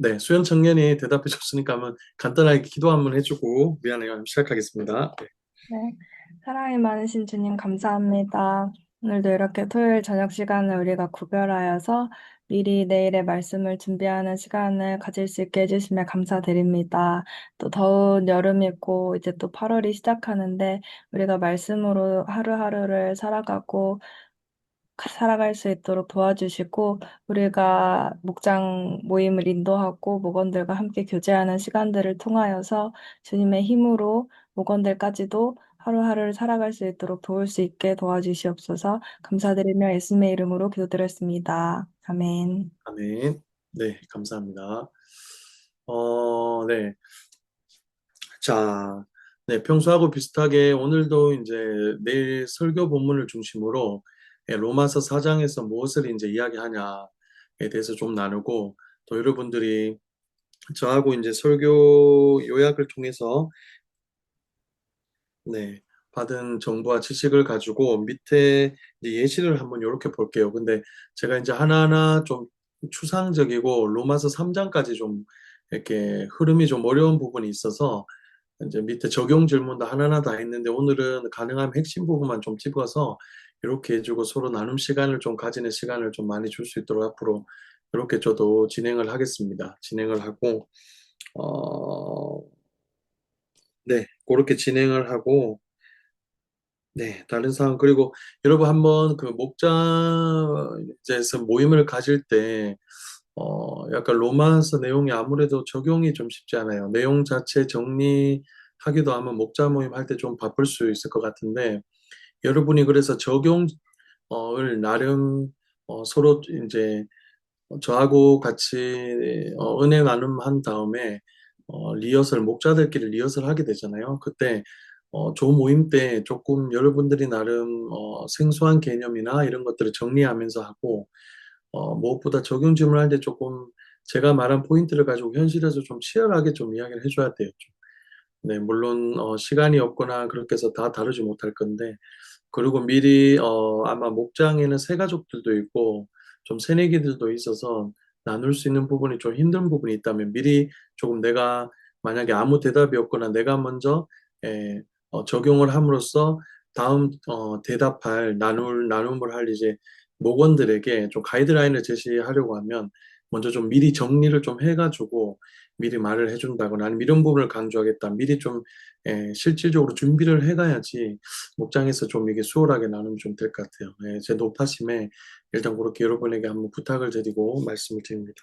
네, 수연 청년이 대답해 줬으니까 한번 간단하게 기도 한번 해주고 미안해요. 시작하겠습니다. 네, 네, 사랑이 많으신 주님 감사합니다. 오늘도 이렇게 토요일 저녁 시간을 우리가 구별하여서 미리 내일의 말씀을 준비하는 시간을 가질 수 있게 해주시며 감사드립니다. 또 더운 여름이고 이제 또 8월이 시작하는데 우리가 말씀으로 하루하루를 살아갈 수 있도록 도와주시고, 우리가 목장 모임을 인도하고 목원들과 함께 교제하는 시간들을 통하여서 주님의 힘으로 목원들까지도 하루하루를 살아갈 수 있도록 도울 수 있게 도와주시옵소서. 감사드리며 예수님의 이름으로 기도드렸습니다. 아멘. 아멘. 네, 감사합니다. 네. 자, 네, 평소하고 비슷하게 오늘도 이제 내일 설교 본문을 중심으로 로마서 4장에서 무엇을 이제 이야기하냐에 대해서 좀 나누고 또 여러분들이 저하고 이제 설교 요약을 통해서 네, 받은 정보와 지식을 가지고 밑에 이제 예시를 한번 이렇게 볼게요. 근데 제가 이제 하나하나 좀 추상적이고 로마서 3장까지 좀 이렇게 흐름이 좀 어려운 부분이 있어서 이제 밑에 적용 질문도 하나하나 다 했는데 오늘은 가능하면 핵심 부분만 좀 집어서 이렇게 해주고 서로 나눔 시간을 좀 가지는 시간을 좀 많이 줄 수 있도록 앞으로 이렇게 저도 진행을 하겠습니다. 진행을 하고, 어, 네, 그렇게 진행을 하고, 네, 다른 사항, 그리고 여러분 한번 그 목자에서 모임을 가질 때, 약간 로마서 내용이 아무래도 적용이 좀 쉽지 않아요. 내용 자체 정리하기도 하면 목자 모임 할 때 좀 바쁠 수 있을 것 같은데, 여러분이 그래서 적용을 나름 서로 이제 저하고 같이 은혜 나눔한 다음에 리허설 목자들끼리 리허설 하게 되잖아요. 그때 조 모임 때 조금 여러분들이 나름 생소한 개념이나 이런 것들을 정리하면서 하고 무엇보다 적용 질문할 때 조금 제가 말한 포인트를 가지고 현실에서 좀 치열하게 좀 이야기를 해줘야 돼요. 좀. 네, 물론 시간이 없거나 그렇게 해서 다 다루지 못할 건데 그리고 미리 아마 목장에는 새 가족들도 있고 좀 새내기들도 있어서 나눌 수 있는 부분이 좀 힘든 부분이 있다면 미리 조금 내가 만약에 아무 대답이 없거나 내가 먼저 적용을 함으로써 다음 대답할 나눔을 할 이제 목원들에게 좀 가이드라인을 제시하려고 하면 먼저 좀 미리 정리를 좀 해가지고 미리 말을 해준다거나 아니면 이런 부분을 강조하겠다. 미리 좀 실질적으로 준비를 해가야지 목장에서 좀 이게 수월하게 나누면 좀 될 것 같아요. 제 높아심에 일단 그렇게 여러분에게 한번 부탁을 드리고 말씀을 드립니다.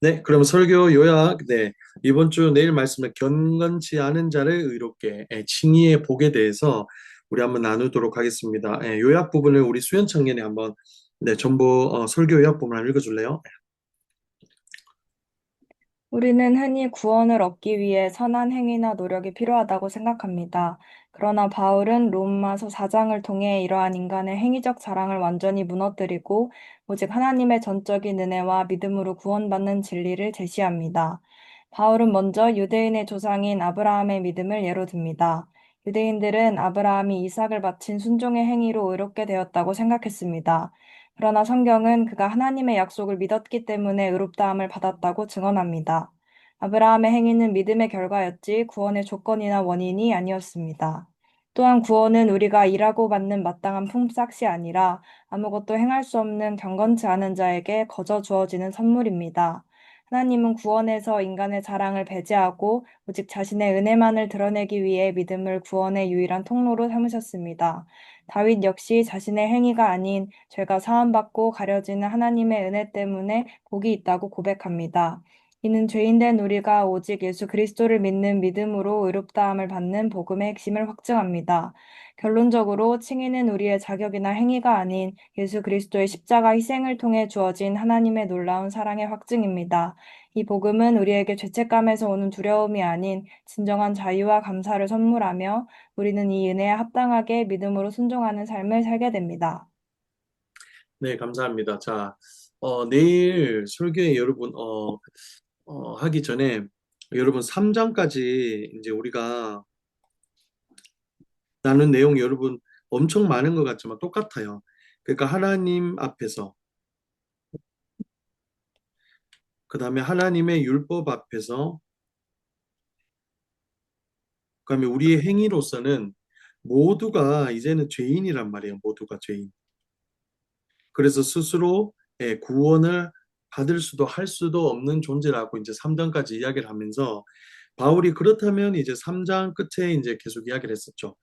네, 그럼 설교 요약. 네, 이번 주 내일 말씀은 경건치 않은 자를 의롭게 칭의의 복에 대해서 우리 한번 나누도록 하겠습니다. 요약 부분을 우리 수연 청년이 한번 네, 전부 설교 요약 부분 한번 읽어줄래요? 우리는 흔히 구원을 얻기 위해 선한 행위나 노력이 필요하다고 생각합니다. 그러나 바울은 로마서 4장을 통해 이러한 인간의 행위적 자랑을 완전히 무너뜨리고 오직 하나님의 전적인 은혜와 믿음으로 구원받는 진리를 제시합니다. 바울은 먼저 유대인의 조상인 아브라함의 믿음을 예로 듭니다. 유대인들은 아브라함이 이삭을 바친 순종의 행위로 의롭게 되었다고 생각했습니다. 그러나 성경은 그가 하나님의 약속을 믿었기 때문에 의롭다함을 받았다고 증언합니다. 아브라함의 행위는 믿음의 결과였지 구원의 조건이나 원인이 아니었습니다. 또한 구원은 우리가 일하고 받는 마땅한 품삯이 아니라 아무것도 행할 수 없는 경건치 않은 자에게 거저 주어지는 선물입니다. 하나님은 구원에서 인간의 자랑을 배제하고 오직 자신의 은혜만을 드러내기 위해 믿음을 구원의 유일한 통로로 삼으셨습니다. 다윗 역시 자신의 행위가 아닌 죄가 사함받고 가려지는 하나님의 은혜 때문에 복이 있다고 고백합니다. 이는 죄인된 우리가 오직 예수 그리스도를 믿는 믿음으로 의롭다함을 받는 복음의 핵심을 확증합니다. 결론적으로 칭의는 우리의 자격이나 행위가 아닌 예수 그리스도의 십자가 희생을 통해 주어진 하나님의 놀라운 사랑의 확증입니다. 이 복음은 우리에게 죄책감에서 오는 두려움이 아닌 진정한 자유와 감사를 선물하며 우리는 이 은혜에 합당하게 믿음으로 순종하는 삶을 살게 됩니다. 네, 감사합니다. 자, 내일 설교에 여러분 하기 전에 여러분 3장까지 이제 우리가 나눈 내용이 여러분 엄청 많은 것 같지만 똑같아요. 그러니까 하나님 앞에서 그 다음에 하나님의 율법 앞에서, 그 다음에 우리의 행위로서는 모두가 이제는 죄인이란 말이에요. 모두가 죄인. 그래서 스스로 구원을 받을 수도 할 수도 없는 존재라고 이제 3장까지 이야기를 하면서 바울이 그렇다면 이제 3장 끝에 이제 계속 이야기를 했었죠.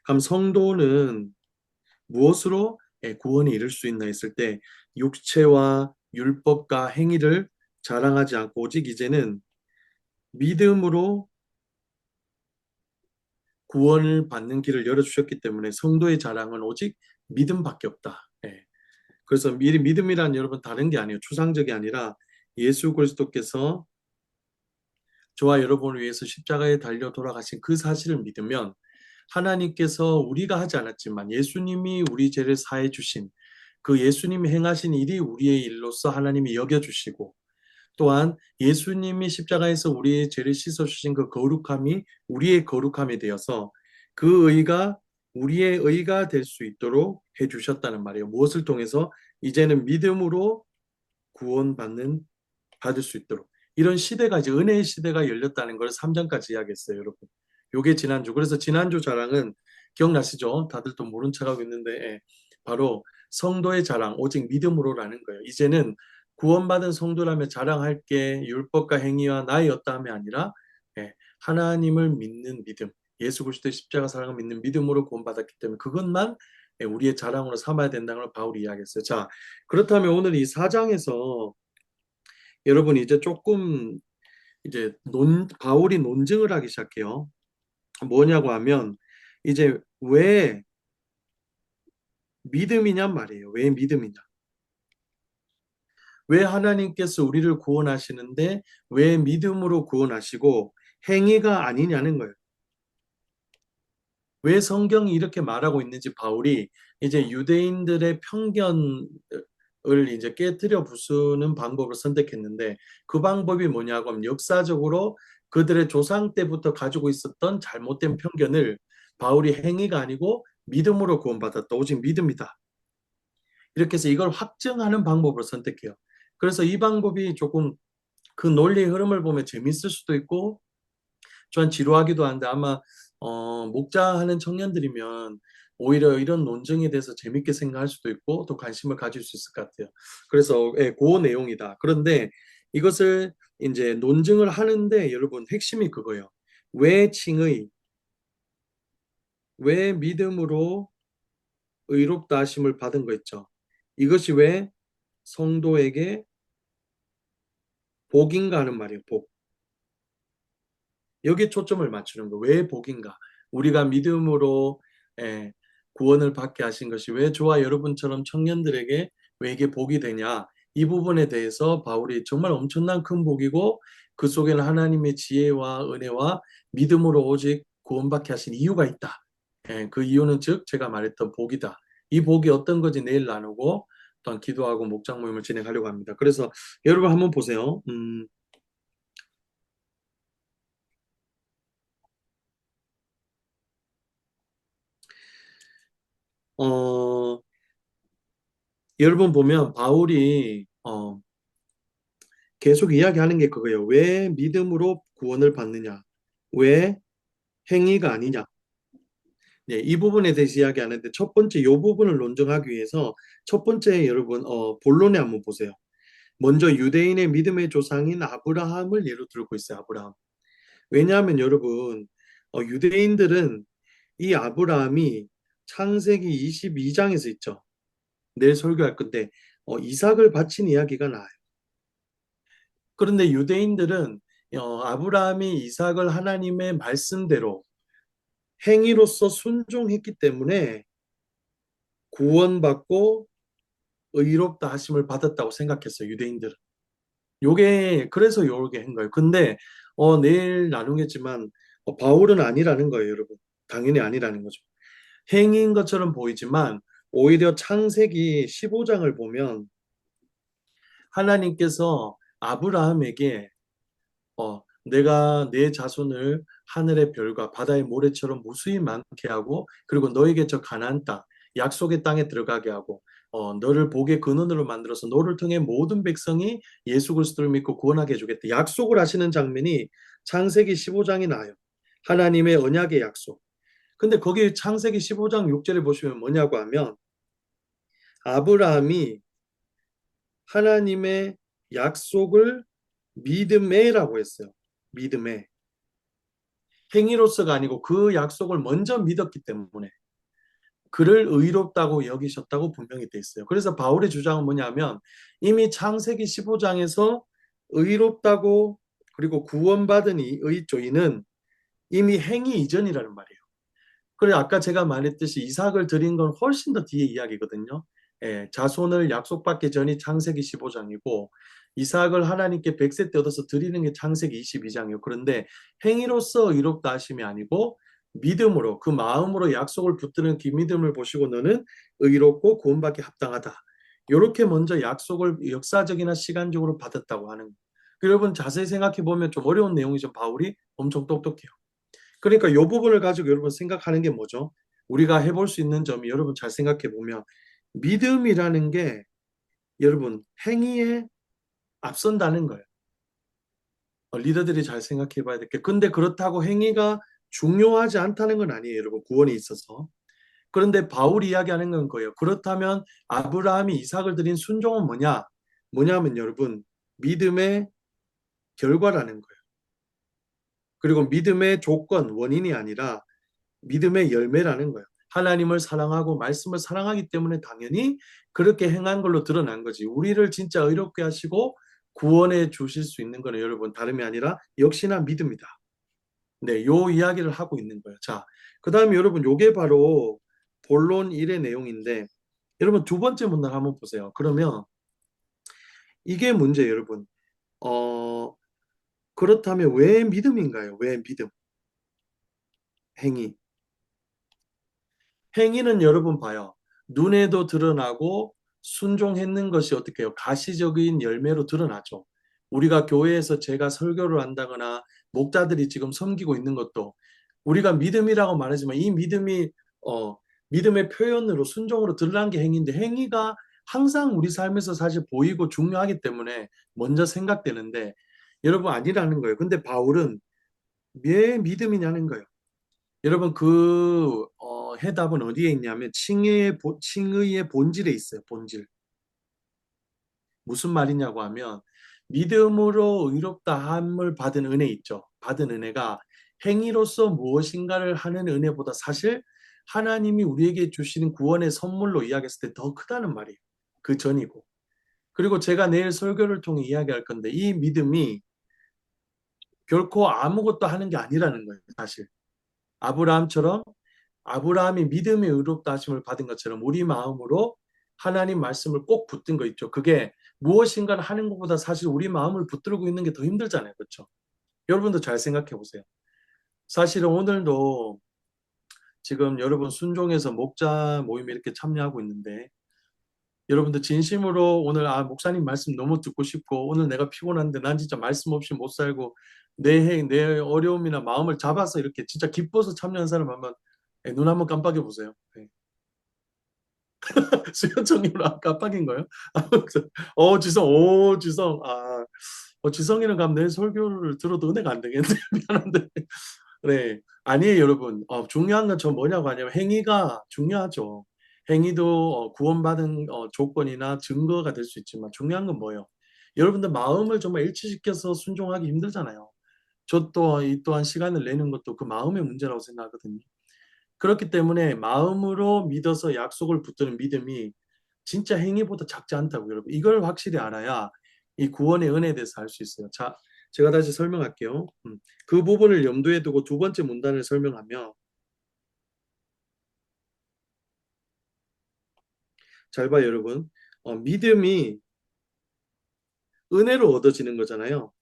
그럼 성도는 무엇으로 구원에 이를 수 있나 했을 때 육체와 율법과 행위를 자랑하지 않고 오직 이제는 믿음으로 구원을 받는 길을 열어주셨기 때문에 성도의 자랑은 오직 믿음밖에 없다. 예. 그래서 미리 믿음이란 여러분 다른 게 아니에요. 추상적이 아니라 예수 그리스도께서 저와 여러분을 위해서 십자가에 달려 돌아가신 그 사실을 믿으면 하나님께서 우리가 하지 않았지만 예수님이 우리 죄를 사해 주신 그 예수님이 행하신 일이 우리의 일로서 하나님이 여겨주시고 또한 예수님이 십자가에서 우리의 죄를 씻어주신 그 거룩함이 우리의 거룩함이 되어서 그 의가 우리의 의가 될 수 있도록 해주셨다는 말이에요. 무엇을 통해서? 이제는 믿음으로 구원받는 받을 수 있도록 이런 시대가 이제 은혜의 시대가 열렸다는 걸 3장까지 이야기했어요, 여러분. 요게 지난주. 그래서 지난주 자랑은 기억나시죠? 다들 또 모른 척하고 있는데 바로 성도의 자랑 오직 믿음으로라는 거예요. 이제는 구원받은 성도라면 자랑할 게 율법과 행위와 나의 어떠함이 아니라 하나님을 믿는 믿음, 예수 그리스도의 십자가 사랑을 믿는 믿음으로 구원받았기 때문에 그것만 우리의 자랑으로 삼아야 된다는 걸 바울이 이야기했어요. 자, 그렇다면 오늘 이 4장에서 여러분 이제 조금 이제 바울이 논증을 하기 시작해요. 뭐냐고 하면 이제 왜 믿음이냔 말이에요. 왜 믿음이냐? 왜 하나님께서 우리를 구원하시는데 왜 믿음으로 구원하시고 행위가 아니냐는 거예요. 왜 성경이 이렇게 말하고 있는지 바울이 이제 유대인들의 편견을 이제 깨뜨려 부수는 방법을 선택했는데 그 방법이 뭐냐고 하면 역사적으로 그들의 조상 때부터 가지고 있었던 잘못된 편견을 바울이 행위가 아니고 믿음으로 구원받았다. 오직 믿음이다. 이렇게 해서 이걸 확증하는 방법을 선택해요. 그래서 이 방법이 조금 그 논리의 흐름을 보면 재밌을 수도 있고 좀 지루하기도 한데 아마 목자하는 청년들이면 오히려 이런 논증에 대해서 재밌게 생각할 수도 있고 또 관심을 가질 수 있을 것 같아요. 그래서 그 내용이다. 그런데 이것을 이제 논증을 하는데 여러분 핵심이 그거예요. 왜 칭의, 왜 믿음으로 의롭다 하심을 받은 거 있죠. 이것이 왜 성도에게 복인가 하는 말이에요. 복. 여기에 초점을 맞추는 거. 왜 복인가? 우리가 믿음으로 예, 구원을 받게 하신 것이 왜 저와 여러분처럼 청년들에게 왜 이게 복이 되냐? 이 부분에 대해서 바울이 정말 엄청난 큰 복이고 그 속에는 하나님의 지혜와 은혜와 믿음으로 오직 구원받게 하신 이유가 있다. 그 이유는 즉 제가 말했던 복이다. 이 복이 어떤 건지 내일 나누고 또한 기도하고 목장 모임을 진행하려고 합니다. 그래서 여러분 한번 보세요. 어, 여러분 보면 바울이 계속 이야기하는 게 그거예요. 왜 믿음으로 구원을 받느냐? 왜 행위가 아니냐? 네, 이 부분에 대해서 이야기하는데 첫 번째 이 부분을 논증하기 위해서 첫 번째 여러분 본론에 한번 보세요. 먼저 유대인의 믿음의 조상인 아브라함을 예로 들고 있어요. 아브라함. 왜냐하면 여러분 유대인들은 이 아브라함이 창세기 22장에서 있죠. 내일 설교할 건데 이삭을 바친 이야기가 나와요. 그런데 유대인들은 아브라함이 이삭을 하나님의 말씀대로 행위로서 순종했기 때문에 구원받고 의롭다 하심을 받았다고 생각했어요, 유대인들은. 요게 그래서 요렇게 한 거예요. 근데 내일 나누겠지만 바울은 아니라는 거예요, 여러분. 당연히 아니라는 거죠. 행위인 것처럼 보이지만 오히려 창세기 15장을 보면 하나님께서 아브라함에게 내가 내 자손을 하늘의 별과 바다의 모래처럼 무수히 많게 하고 그리고 너에게 저 가나안 땅 약속의 땅에 들어가게 하고 너를 복의 근원으로 만들어서 너를 통해 모든 백성이 예수 그리스도를 믿고 구원하게 해주겠다. 약속을 하시는 장면이 창세기 15장이 나와요. 하나님의 언약의 약속. 근데 거기 창세기 15장 6절에 보시면 뭐냐고 하면 아브라함이 하나님의 약속을 믿음에라고 했어요. 믿음에. 행위로서가 아니고 그 약속을 먼저 믿었기 때문에 그를 의롭다고 여기셨다고 분명히 돼 있어요. 그래서 바울의 주장은 뭐냐면 이미 창세기 15장에서 의롭다고 그리고 구원받은 의인은 이미 행위 이전이라는 말이에요. 그래 아까 제가 말했듯이 이삭을 드린 건 훨씬 더 뒤에 이야기거든요. 예, 자손을 약속받기 전이 창세기 15장이고 이삭을 하나님께 100세 때 얻어서 드리는 게 창세기 22장이에요. 그런데 행위로서 의롭다 하심이 아니고 믿음으로 그 마음으로 약속을 붙드는 그 믿음을 보시고 너는 의롭고 구원받기 합당하다. 이렇게 먼저 약속을 역사적이나 시간적으로 받았다고 하는 거예요. 여러분 자세히 생각해 보면 좀 어려운 내용이죠. 바울이 엄청 똑똑해요. 그러니까 이 부분을 가지고 여러분 생각하는 게 뭐죠? 우리가 해볼 수 있는 점이 여러분 잘 생각해 보면 믿음이라는 게 여러분 행위에 앞선다는 거예요. 리더들이 잘 생각해 봐야 될 게. 근데 그렇다고 행위가 중요하지 않다는 건 아니에요, 여러분. 구원에 있어서. 그런데 바울이 이야기하는 건 거예요. 그렇다면 아브라함이 이삭을 드린 순종은 뭐냐? 뭐냐면 여러분 믿음의 결과라는 거예요. 그리고 믿음의 조건, 원인이 아니라 믿음의 열매라는 거예요. 하나님을 사랑하고 말씀을 사랑하기 때문에 당연히 그렇게 행한 걸로 드러난 거지. 우리를 진짜 의롭게 하시고 구원해 주실 수 있는 거는 여러분 다름이 아니라 역시나 믿음이다. 네, 요 이야기를 하고 있는 거예요. 자, 그다음에 여러분 요게 바로 본론 1의 내용인데 여러분 두 번째 문단 한번 보세요. 그러면 이게 문제 여러분. 어, 그렇다면 왜 믿음인가요? 왜 믿음? 행위. 행위는 여러분 봐요. 눈에도 드러나고 순종했는 것이 어떻게 해요? 가시적인 열매로 드러나죠. 우리가 교회에서 제가 설교를 한다거나 목자들이 지금 섬기고 있는 것도 우리가 믿음이라고 말하지만 이 믿음이 어, 믿음의 표현으로 순종으로 드러난 게 행위인데 행위가 항상 우리 삶에서 사실 보이고 중요하기 때문에 먼저 생각되는데 여러분 아니라는 거예요. 근데 바울은 왜 믿음이냐는 거예요. 여러분 그 해답은 어디에 있냐면 칭의의 본질에 있어요. 본질. 무슨 말이냐고 하면 믿음으로 의롭다함을 받은 은혜 있죠. 받은 은혜가 행위로서 무엇인가를 하는 은혜보다 사실 하나님이 우리에게 주시는 구원의 선물로 이야기했을 때 더 크다는 말이에요. 그 전이고. 그리고 제가 내일 설교를 통해 이야기할 건데 이 믿음이 결코 아무것도 하는 게 아니라는 거예요. 사실. 아브라함처럼 아브라함이 믿음의 의롭다 하심을 받은 것처럼 우리 마음으로 하나님 말씀을 꼭 붙든 거 있죠. 그게 무엇인가를 하는 것보다 사실 우리 마음을 붙들고 있는 게 더 힘들잖아요. 그렇죠? 여러분도 잘 생각해 보세요. 사실은 오늘도 지금 여러분 순종해서 목자 모임에 이렇게 참여하고 있는데 여러분들 진심으로 오늘 목사님 말씀 너무 듣고 싶고 오늘 내가 피곤한데 난 진짜 말씀 없이 못 살고 내 어려움이나 마음을 잡아서 이렇게 진짜 기뻐서 참여한 사람 한번 눈 한번 깜빡여 보세요. 네. 수요청이로 깜빡인 거예요? 지성, 지성이는 가면 내 설교를 들어도 은혜가 안 되겠는데, 미안한데. 네. 아니에요, 여러분. 중요한 건 저 뭐냐고 하냐면, 행위가 중요하죠. 행위도 구원받은 조건이나 증거가 될 수 있지만, 중요한 건 뭐예요? 여러분들 마음을 정말 일치시켜서 순종하기 힘들잖아요. 저 또, 이 또한 시간을 내는 것도 그 마음의 문제라고 생각하거든요. 그렇기 때문에 마음으로 믿어서 약속을 붙드는 믿음이 진짜 행위보다 작지 않다고 여러분. 이걸 확실히 알아야 이 구원의 은혜에 대해서 알 수 있어요. 자, 제가 다시 설명할게요. 그 부분을 염두에 두고 두 번째 문단을 설명하며 잘 봐요, 여러분. 믿음이 은혜로 얻어지는 거잖아요.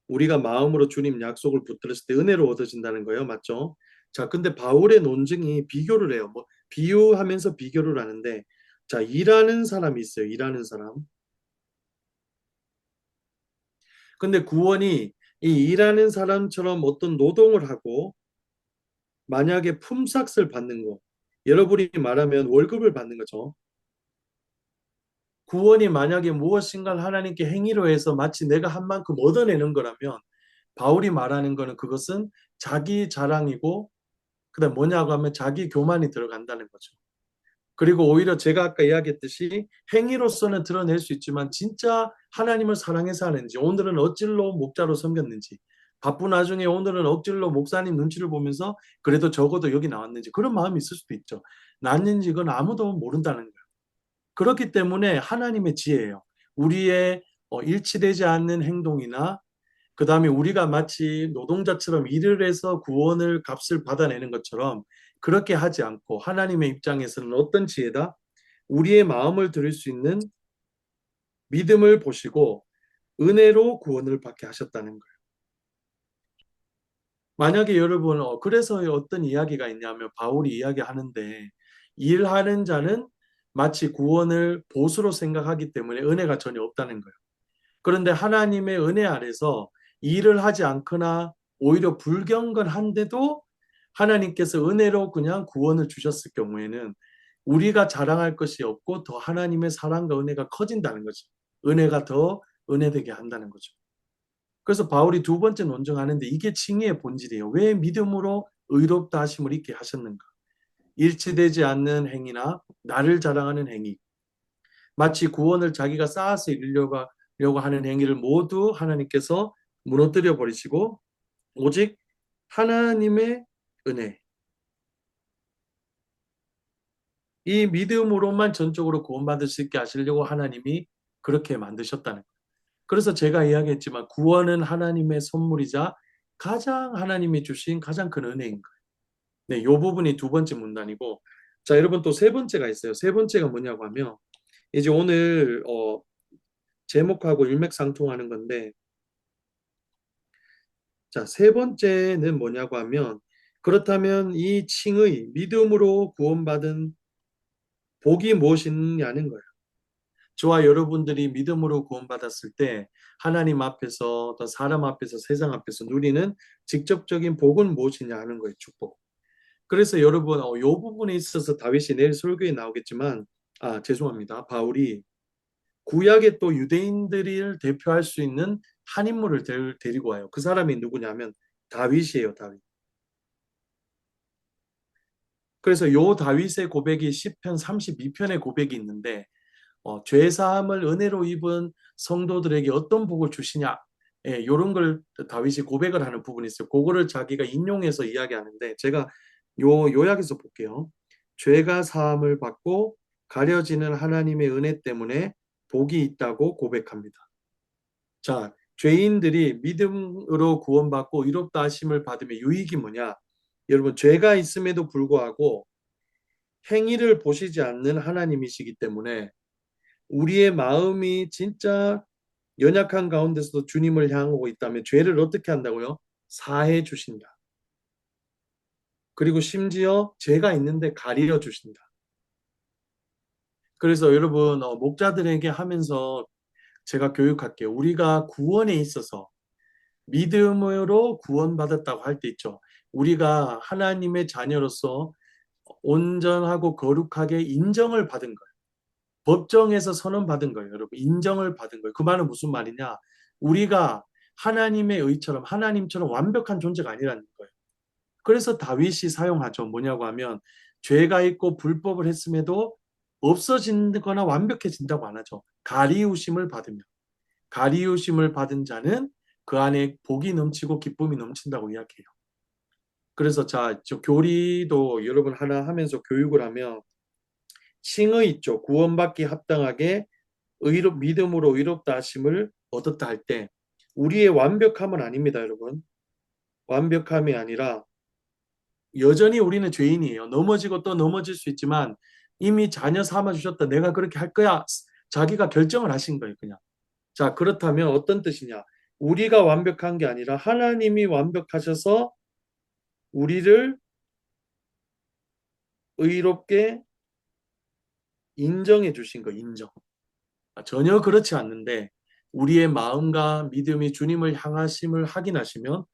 우리가 마음으로 주님 약속을 붙들었을 때 은혜로 얻어진다는 거예요. 맞죠? 자, 근데 바울의 논증이 비교를 해요. 뭐 비유하면서 비교를 하는데 자, 일하는 사람이 있어요. 일하는 사람. 근데 구원이 이 일하는 사람처럼 어떤 노동을 하고 만약에 품삯을 받는 거, 여러분이 말하면 월급을 받는 거죠. 구원이 만약에 무엇인가를 하나님께 행위로 해서 마치 내가 한 만큼 얻어내는 거라면 바울이 말하는 거는 그것은 자기 자랑이고 그다음 뭐냐고 하면 자기 교만이 들어간다는 거죠. 그리고 오히려 제가 아까 이야기했듯이 행위로서는 드러낼 수 있지만 진짜 하나님을 사랑해서 하는지 오늘은 어찔로 목자로 섬겼는지 바쁜 와중에 오늘은 억질로 목사님 눈치를 보면서 그래도 적어도 여기 나왔는지 그런 마음이 있을 수도 있죠. 났는지 그건 아무도 모른다는 거예요. 그렇기 때문에 하나님의 지혜예요. 우리의 일치되지 않는 행동이나 그 다음에 우리가 마치 노동자처럼 일을 해서 구원을 값을 받아내는 것처럼 그렇게 하지 않고 하나님의 입장에서는 어떤 지혜다? 우리의 마음을 들을 수 있는 믿음을 보시고 은혜로 구원을 받게 하셨다는 거예요. 만약에 여러분 그래서 어떤 이야기가 있냐면 바울이 이야기하는데 일하는 자는 마치 구원을 보수로 생각하기 때문에 은혜가 전혀 없다는 거예요. 그런데 하나님의 은혜 아래서 일을 하지 않거나 오히려 불경건한데도 하나님께서 은혜로 그냥 구원을 주셨을 경우에는 우리가 자랑할 것이 없고 더 하나님의 사랑과 은혜가 커진다는 거죠. 은혜가 더 은혜되게 한다는 거죠. 그래서 바울이 두 번째 논증하는데 이게 칭의의 본질이에요. 왜 믿음으로 의롭다 하심을 입게 하셨는가? 일치되지 않는 행위나 나를 자랑하는 행위, 마치 구원을 자기가 쌓아서 이루려고 하는 행위를 모두 하나님께서 무너뜨려 버리시고 오직 하나님의 은혜, 이 믿음으로만 전적으로 구원받을 수 있게 하시려고 하나님이 그렇게 만드셨다는 거예요. 그래서 제가 이야기했지만 구원은 하나님의 선물이자 가장 하나님이 주신 가장 큰 은혜인 거예요. 네, 이 부분이 두 번째 문단이고, 자, 여러분 또 세 번째가 있어요. 세 번째가 뭐냐고 하면 이제 오늘 제목하고 일맥상통하는 건데, 자, 세 번째는 뭐냐고 하면 그렇다면 이 칭의 믿음으로 구원받은 복이 무엇이냐는 거예요. 저와 여러분들이 믿음으로 구원받았을 때 하나님 앞에서 어떤 사람 앞에서 세상 앞에서 누리는 직접적인 복은 무엇이냐 하는 거예요. 축복. 그래서 여러분 이 부분에 있어서 다윗이 내일 설교에 나오겠지만 죄송합니다. 바울이 구약의 또 유대인들을 대표할 수 있는 한 인물을 데리고 와요. 그 사람이 누구냐면 다윗이에요. 다윗. 그래서 요 다윗의 고백이 시편 32편의 고백이 있는데 죄 사함을 은혜로 입은 성도들에게 어떤 복을 주시냐, 예, 이런 걸 다윗이 고백을 하는 부분이 있어요. 그거를 자기가 인용해서 이야기하는데 제가 요약해서 볼게요. 죄가 사함을 받고 가려지는 하나님의 은혜 때문에 복이 있다고 고백합니다. 자, 죄인들이 믿음으로 구원받고 의롭다 하심을 받으면 유익이 뭐냐? 여러분, 죄가 있음에도 불구하고 행위를 보시지 않는 하나님이시기 때문에 우리의 마음이 진짜 연약한 가운데서도 주님을 향하고 있다면 죄를 어떻게 한다고요? 사해 주신다. 그리고 심지어 죄가 있는데 가리려 주신다. 그래서 여러분 목자들에게 하면서 제가 교육할게요. 우리가 구원에 있어서 믿음으로 구원받았다고 할 때 있죠. 우리가 하나님의 자녀로서 온전하고 거룩하게 인정을 받은 거예요. 법정에서 선언받은 거예요, 여러분. 인정을 받은 거예요. 그 말은 무슨 말이냐? 우리가 하나님의 의처럼 하나님처럼 완벽한 존재가 아니라는 거예요. 그래서 다윗이 사용하죠. 뭐냐고 하면 죄가 있고 불법을 했음에도 없어진거나 완벽해진다고 안 하죠. 가리우심을 받으며 가리우심을 받은 자는 그 안에 복이 넘치고 기쁨이 넘친다고 이야기해요. 그래서 자, 저 교리도 여러분 하나 하면서 교육을 하면 칭의 있죠. 구원받기 합당하게 믿음으로 의롭다 하심을 얻었다 할 때 우리의 완벽함은 아닙니다, 여러분. 완벽함이 아니라 여전히 우리는 죄인이에요. 넘어지고 또 넘어질 수 있지만 이미 자녀 삼아 주셨다. 내가 그렇게 할 거야. 자기가 결정을 하신 거예요, 그냥. 자, 그렇다면 어떤 뜻이냐? 우리가 완벽한 게 아니라 하나님이 완벽하셔서 우리를 의롭게 인정해 주신 거, 인정. 전혀 그렇지 않는데 우리의 마음과 믿음이 주님을 향하심을 확인하시면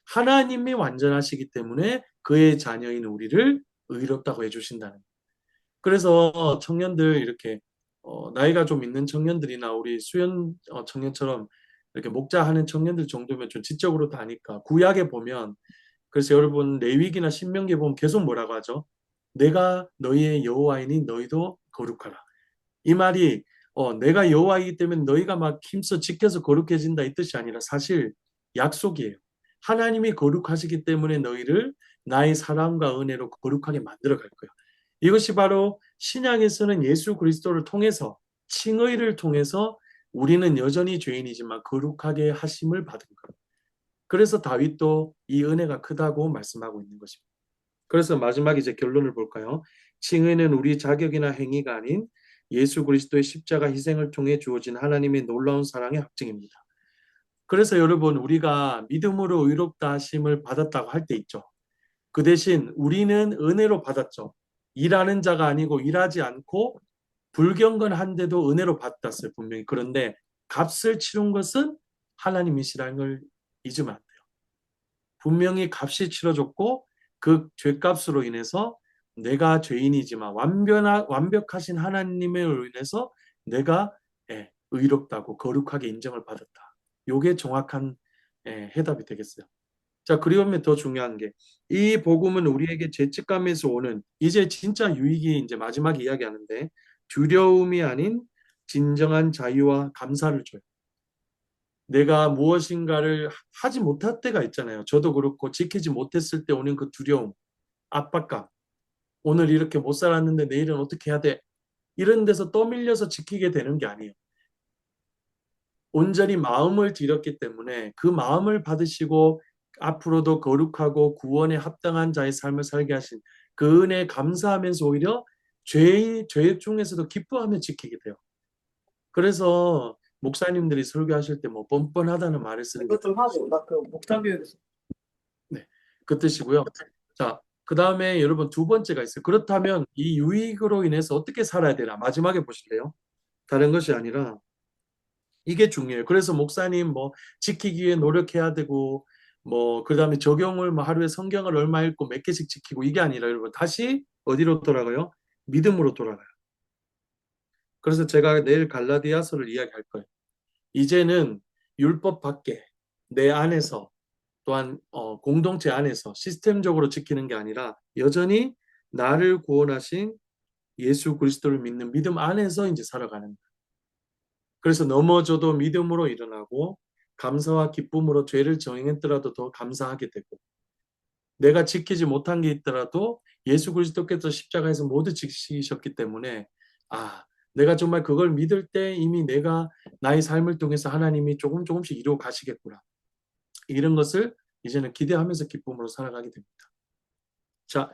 하나님이 완전하시기 때문에 그의 자녀인 우리를 의롭다고 해주신다는 거예요. 그래서 청년들 이렇게 나이가 좀 있는 청년들이나 우리 수연 청년처럼 이렇게 목자하는 청년들 정도면 좀 지적으로 다니까 구약에 보면 그래서 여러분 레위기나 신명기에 보면 계속 뭐라고 하죠? 내가 너희의 여호와이니 너희도 거룩하라. 이 말이 내가 여호와이기 때문에 너희가 막 힘써 지켜서 거룩해진다 이 뜻이 아니라 사실 약속이에요. 하나님이 거룩하시기 때문에 너희를 나의 사랑과 은혜로 거룩하게 만들어 갈 거예요. 이것이 바로 신약에서는 예수 그리스도를 통해서 칭의를 통해서 우리는 여전히 죄인이지만 거룩하게 하심을 받은 거예요. 그래서 다윗도 이 은혜가 크다고 말씀하고 있는 것입니다. 그래서 마지막 이제 결론을 볼까요? 칭의는 우리 자격이나 행위가 아닌 예수 그리스도의 십자가 희생을 통해 주어진 하나님의 놀라운 사랑의 확증입니다. 그래서 여러분 우리가 믿음으로 의롭다 하심을 받았다고 할 때 있죠. 그 대신 우리는 은혜로 받았죠. 일하는 자가 아니고 일하지 않고 불경건한데도 은혜로 받았어요. 분명히. 그런데 값을 치른 것은 하나님이시라는 걸 잊으면 안 돼요. 분명히 값이 치러졌고 그 죄값으로 인해서 내가 죄인이지만 완벽하신 하나님으로 인해서 내가 의롭다고 거룩하게 인정을 받았다. 이게 정확한 해답이 되겠어요. 자, 그리고 더 중요한 게 이 복음은 우리에게 죄책감에서 오는 이제 진짜 유익이 이제 마지막 이야기하는데 두려움이 아닌 진정한 자유와 감사를 줘요. 내가 무엇인가를 하지 못할 때가 있잖아요. 저도 그렇고 지키지 못했을 때 오는 그 두려움, 압박감. 오늘 이렇게 못 살았는데 내일은 어떻게 해야 돼? 이런 데서 떠밀려서 지키게 되는 게 아니에요. 온전히 마음을 들였기 때문에 그 마음을 받으시고 앞으로도 거룩하고 구원에 합당한 자의 삶을 살게 하신 그 은혜에 감사하면서 오히려 죄 중에서도 기뻐하며 지키게 돼요. 그래서 목사님들이 설교하실 때 뭐 뻔뻔하다는 말을 쓰는 게 이것 좀 하고 나 그 목장 교육에서 네, 그 뜻이고요. 자, 그 다음에 여러분 두 번째가 있어요. 그렇다면 이 유익으로 인해서 어떻게 살아야 되나? 마지막에 보실래요? 다른 것이 아니라 이게 중요해요. 그래서 목사님 뭐 지키기 위해 노력해야 되고 뭐 그다음에 적용을 뭐 하루에 성경을 얼마 읽고 몇 개씩 지키고 이게 아니라 여러분 다시 어디로 돌아가요? 믿음으로 돌아가요. 그래서 제가 내일 갈라디아서를 이야기할 거예요. 이제는 율법 밖에 내 안에서 또한 공동체 안에서 시스템적으로 지키는 게 아니라 여전히 나를 구원하신 예수 그리스도를 믿는 믿음 안에서 이제 살아가는 거예요. 그래서 넘어져도 믿음으로 일어나고 감사와 기쁨으로 죄를 정했더라도 더 감사하게 되고 내가 지키지 못한 게 있더라도 예수 그리스도께서 십자가에서 모두 지키셨기 때문에 아 내가 정말 그걸 믿을 때 이미 내가 나의 삶을 통해서 하나님이 조금 조금씩 이루어 가시겠구나. 이런 것을 이제는 기대하면서 기쁨으로 살아가게 됩니다. 자,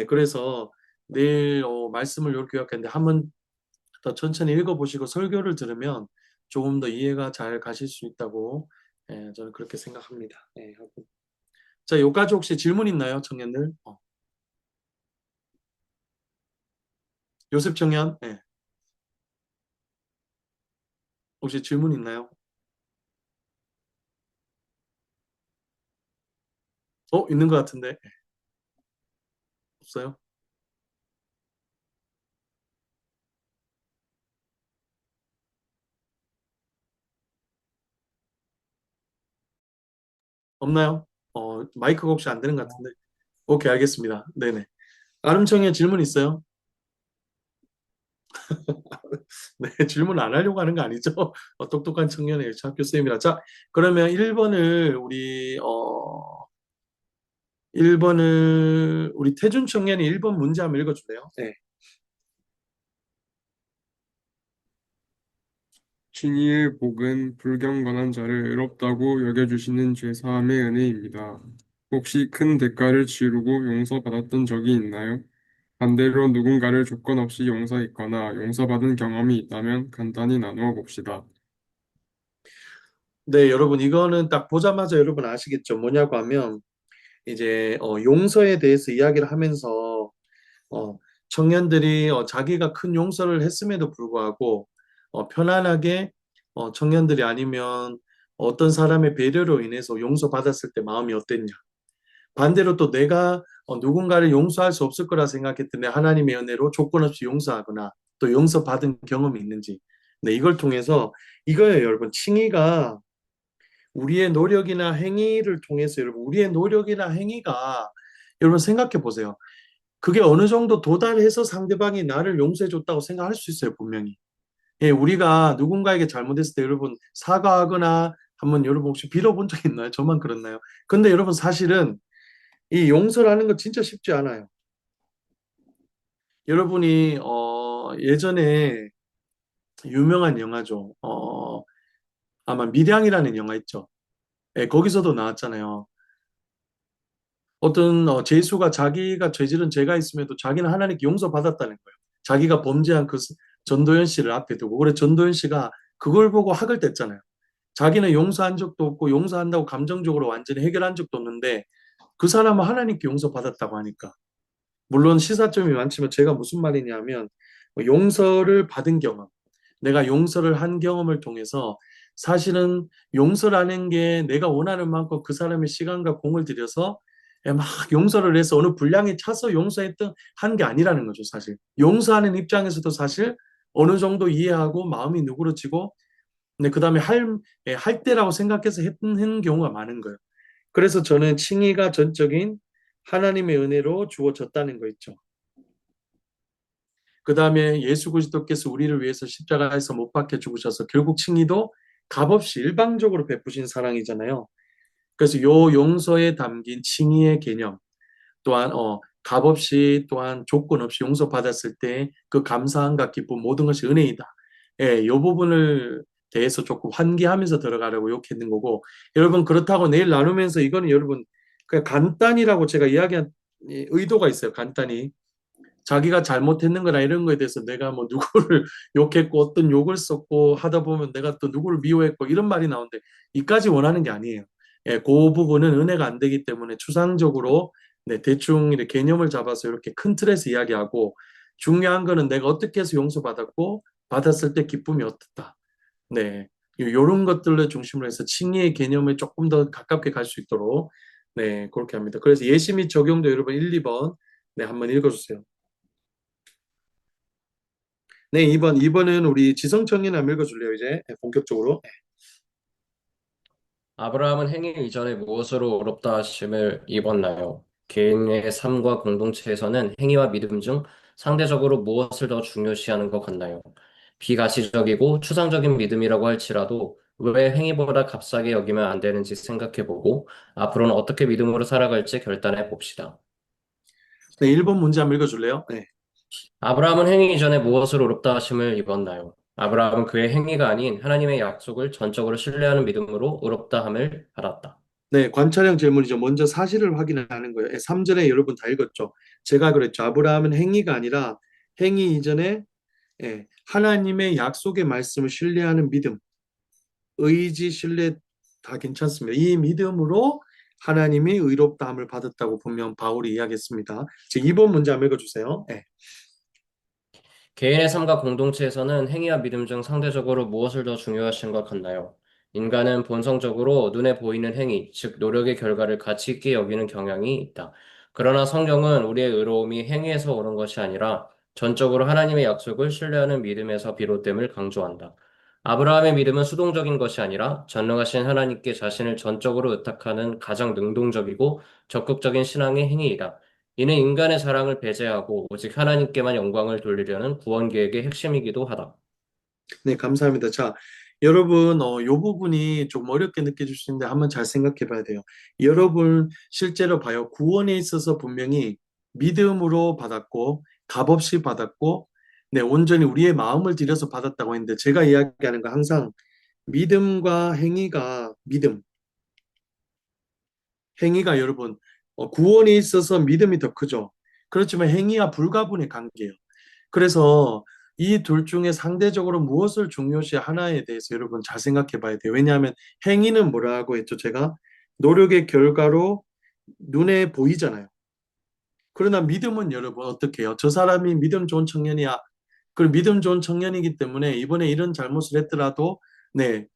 그래서 내일 말씀을 이렇게 요약했는데 한번 더 천천히 읽어보시고 설교를 들으면 조금 더 이해가 잘 가실 수 있다고 저는 그렇게 생각합니다. 자, 여기까지 혹시 질문 있나요, 청년들? 요셉 청년, 혹시 질문 있나요? 있는 것 같은데 없어요? 없나요? 마이크가 혹시 안 되는 것 같은데. 오케이, 알겠습니다. 네네. 아름 청년 질문 있어요? 네, 질문 안 하려고 하는 거 아니죠? 똑똑한 청년의 학교 쌤이라. 자, 그러면 1번을 우리 태준 청년이 1번 문제 한번 읽어줄래요? 네. 진이의 복은 불경건한 자를 의롭다고 여겨주시는 죄사함의 은혜입니다. 혹시 큰 대가를 치르고 용서받았던 적이 있나요? 반대로 누군가를 조건 없이 용서했거나 용서받은 경험이 있다면 간단히 나누어 봅시다. 네, 여러분 이거는 딱 보자마자 여러분 아시겠죠? 뭐냐고 하면 이제 용서에 대해서 이야기를 하면서 어, 청년들이 자기가 큰 용서를 했음에도 불구하고 편안하게 청년들이 아니면 어떤 사람의 배려로 인해서 용서받았을 때 마음이 어땠냐. 반대로 또 내가 누군가를 용서할 수 없을 거라 생각했는데 하나님의 은혜로 조건 없이 용서하거나 또 용서받은 경험이 있는지. 네, 이걸 통해서 이거예요, 여러분. 칭의가 우리의 노력이나 행위를 통해서 여러분, 우리의 노력이나 행위가 여러분 생각해 보세요. 그게 어느 정도 도달해서 상대방이 나를 용서해 줬다고 생각할 수 있어요, 분명히. 예, 우리가 누군가에게 잘못했을 때 여러분 사과하거나 한번 여러분 혹시 빌어본 적 있나요? 저만 그렇나요? 근데 여러분 사실은 이 용서라는 거 진짜 쉽지 않아요. 여러분이 예전에 유명한 영화죠. 아마 밀양이라는 영화 있죠. 예, 거기서도 나왔잖아요. 어떤 제수가 자기가 저지른 죄가 있음에도 자기는 하나님께 용서받았다는 거예요. 자기가 범죄한 그 전도연 씨를 앞에 두고. 그래 전도연 씨가 그걸 보고 학을 뗐잖아요. 자기는 용서한 적도 없고 용서한다고 감정적으로 완전히 해결한 적도 없는데 그 사람은 하나님께 용서받았다고 하니까. 물론 시사점이 많지만 제가 무슨 말이냐면 용서를 받은 경험, 내가 용서를 한 경험을 통해서 사실은 용서라는 게 내가 원하는 만큼 그 사람의 시간과 공을 들여서 막 용서를 해서 어느 분량에 차서 용서했던 한 게 아니라는 거죠, 사실. 용서하는 입장에서도 사실 어느 정도 이해하고 마음이 누그러지고 근데 그다음에 할 때라고 생각해서 했던 경우가 많은 거예요. 그래서 저는 칭의가 전적인 하나님의 은혜로 주어졌다는 거 있죠. 그 다음에 예수 그리스도께서 우리를 위해서 십자가에서 못 박혀 죽으셔서 결국 칭의도 값없이 일방적으로 베푸신 사랑이잖아요. 그래서 요 용서에 담긴 칭의의 개념 또한 값없이 또한 조건 없이 용서받았을 때 그 감사함과 기쁨 모든 것이 은혜이다. 예, 요 부분을 대해서 조금 환기하면서 들어가려고 욕했는 거고 여러분 그렇다고 내일 나누면서 이거는 여러분 그냥 간단히라고 제가 이야기한 의도가 있어요. 간단히 자기가 잘못했는 거나 이런 거에 대해서 내가 뭐 누구를 욕했고 어떤 욕을 썼고 하다 보면 내가 또 누구를 미워했고 이런 말이 나오는데 이까지 원하는 게 아니에요. 예, 그 부분은 은혜가 안 되기 때문에 추상적으로 네, 대충 이렇게 개념을 잡아서 이렇게 큰 틀에서 이야기하고 중요한 거는 내가 어떻게 해서 용서받았고 받았을 때 기쁨이 어떻다. 네, 요런 것들을 중심으로 해서 칭의의 개념에 조금 더 가깝게 갈 수 있도록 네, 그렇게 합니다. 그래서 예시 및 적용도 여러분 1, 2번 네, 한번 읽어주세요. 네, 2번은 우리 지성청인 한번 읽어줄래요, 이제? 네, 본격적으로. 아브라함은 행위 이전에 무엇으로 의롭다 하심을 입었나요? 개인의 삶과 공동체에서는 행위와 믿음 중 상대적으로 무엇을 더 중요시하는 것 같나요? 비가시적이고 추상적인 믿음이라고 할지라도 왜 행위보다 값싸게 여기면 안 되는지 생각해보고 앞으로는 어떻게 믿음으로 살아갈지 결단해 봅시다. 네, 1번 문제 한번 읽어줄래요? 네. 아브라함은 행위 이전에 무엇을 의롭다 하심을 입었나요? 아브라함은 그의 행위가 아닌 하나님의 약속을 전적으로 신뢰하는 믿음으로 의롭다 함을 받았다. 네, 관찰형 질문이죠. 먼저 사실을 확인하는 거예요. 3절에 여러분 다 읽었죠. 제가 그랬죠. 아브라함은 행위가 아니라 행위 이전에 하나님의 약속의 말씀을 신뢰하는 믿음, 의지, 신뢰 다 괜찮습니다. 이 믿음으로 하나님이 의롭다함을 받았다고 분명 바울이 이야기했습니다. 제 2번 문제 한번 읽어주세요. 네. 개인의 삶과 공동체에서는 행위와 믿음 중 상대적으로 무엇을 더 중요하신 것 같나요? 인간은 본성적으로 눈에 보이는 행위, 즉 노력의 결과를 가치 있게 여기는 경향이 있다. 그러나 성경은 우리의 의로움이 행위에서 오는 것이 아니라 전적으로 하나님의 약속을 신뢰하는 믿음에서 비롯됨을 강조한다. 아브라함의 믿음은 수동적인 것이 아니라 전능하신 하나님께 자신을 전적으로 의탁하는 가장 능동적이고 적극적인 신앙의 행위이다. 이는 인간의 자랑을 배제하고 오직 하나님께만 영광을 돌리려는 구원 계획의 핵심이기도 하다. 네, 감사합니다. 자, 여러분, 요 부분이 좀 어렵게 느껴질 수 있는데 한번 잘 생각해 봐야 돼요. 여러분, 실제로 봐요. 구원에 있어서 분명히 믿음으로 받았고, 값없이 받았고, 네, 온전히 우리의 마음을 들여서 받았다고 했는데, 제가 이야기하는 거 항상 믿음과 행위가, 행위가 여러분, 구원에 있어서 믿음이 더 크죠. 그렇지만 행위와 불가분의 관계예요. 그래서 이 둘 중에 상대적으로 무엇을 중요시 하나에 대해서 여러분 잘 생각해 봐야 돼요. 왜냐하면 행위는 뭐라고 했죠? 제가 노력의 결과로 눈에 보이잖아요. 그러나 믿음은 여러분 어떻게 해요? 저 사람이 믿음 좋은 청년이야. 그 믿음 좋은 청년이기 때문에 이번에 이런 잘못을 했더라도 네,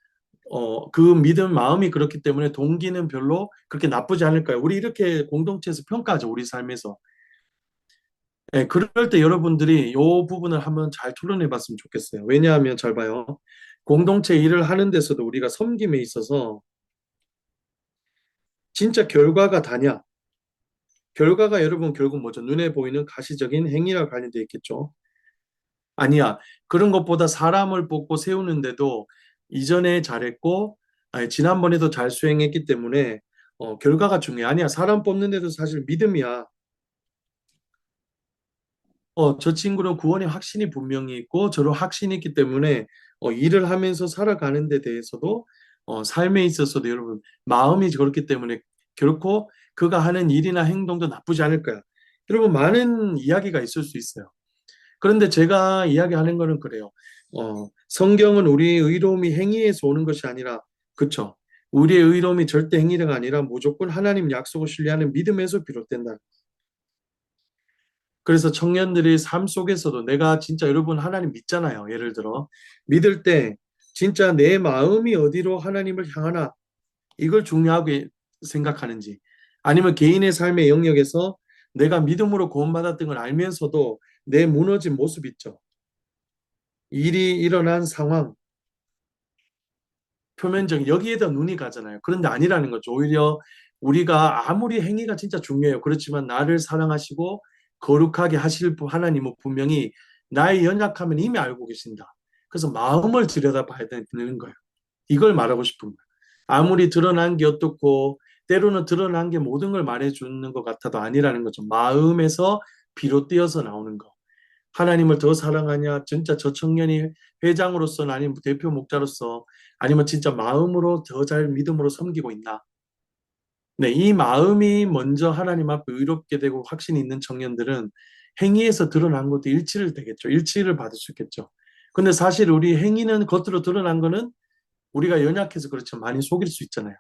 그 믿음 마음이 그렇기 때문에 동기는 별로 그렇게 나쁘지 않을까요? 우리 이렇게 공동체에서 평가하죠. 우리 삶에서. 예, 그럴 때 여러분들이 이 부분을 한번 잘 토론해 봤으면 좋겠어요. 왜냐하면 잘 봐요. 공동체 일을 하는 데서도 우리가 섬김에 있어서 진짜 결과가 다냐? 결과가 여러분 결국 뭐죠? 눈에 보이는 가시적인 행위와 관련되어 있겠죠. 아니야. 그런 것보다 사람을 뽑고 세우는데도 이전에 잘했고, 아니, 지난번에도 잘 수행했기 때문에 결과가 중요해. 아니야. 사람 뽑는데도 사실 믿음이야. 저 친구는 구원의 확신이 분명히 있고 저런 확신이 있기 때문에 일을 하면서 살아가는 데 대해서도 삶에 있어서도 여러분 마음이 그렇기 때문에 결코 그가 하는 일이나 행동도 나쁘지 않을 거야. 여러분 많은 이야기가 있을 수 있어요. 그런데 제가 이야기하는 거는 그래요. 성경은 우리의 의로움이 행위에서 오는 것이 아니라, 그쵸? 우리의 의로움이 절대 행위가 아니라 무조건 하나님 약속을 신뢰하는 믿음에서 비롯된다. 그래서 청년들이 삶 속에서도 내가 진짜 여러분 하나님 믿잖아요. 예를 들어 믿을 때 진짜 내 마음이 어디로 하나님을 향하나 이걸 중요하게 생각하는지 아니면 개인의 삶의 영역에서 내가 믿음으로 구원받았던 걸 알면서도 내 무너진 모습 있죠. 일이 일어난 상황, 표면적인 여기에다 눈이 가잖아요. 그런데 아니라는 거죠. 오히려 우리가 아무리 행위가 진짜 중요해요. 그렇지만 나를 사랑하시고 거룩하게 하실 하나님은 분명히 나의 연약함은 이미 알고 계신다. 그래서 마음을 들여다봐야 되는 거예요. 이걸 말하고 싶은 거예요. 아무리 드러난 게 어떻고 때로는 드러난 게 모든 걸 말해주는 것 같아도 아니라는 거죠. 마음에서 비롯되어서 나오는 거. 하나님을 더 사랑하냐? 진짜 저 청년이 회장으로서는 아니면 대표 목자로서 아니면 진짜 마음으로 더 잘 믿음으로 섬기고 있나? 네, 이 마음이 먼저 하나님 앞에 의롭게 되고 확신이 있는 청년들은 행위에서 드러난 것도 일치를 되겠죠. 일치를 받을 수 있겠죠. 근데 사실 우리 행위는 겉으로 드러난 거는 우리가 연약해서 그렇죠. 많이 속일 수 있잖아요.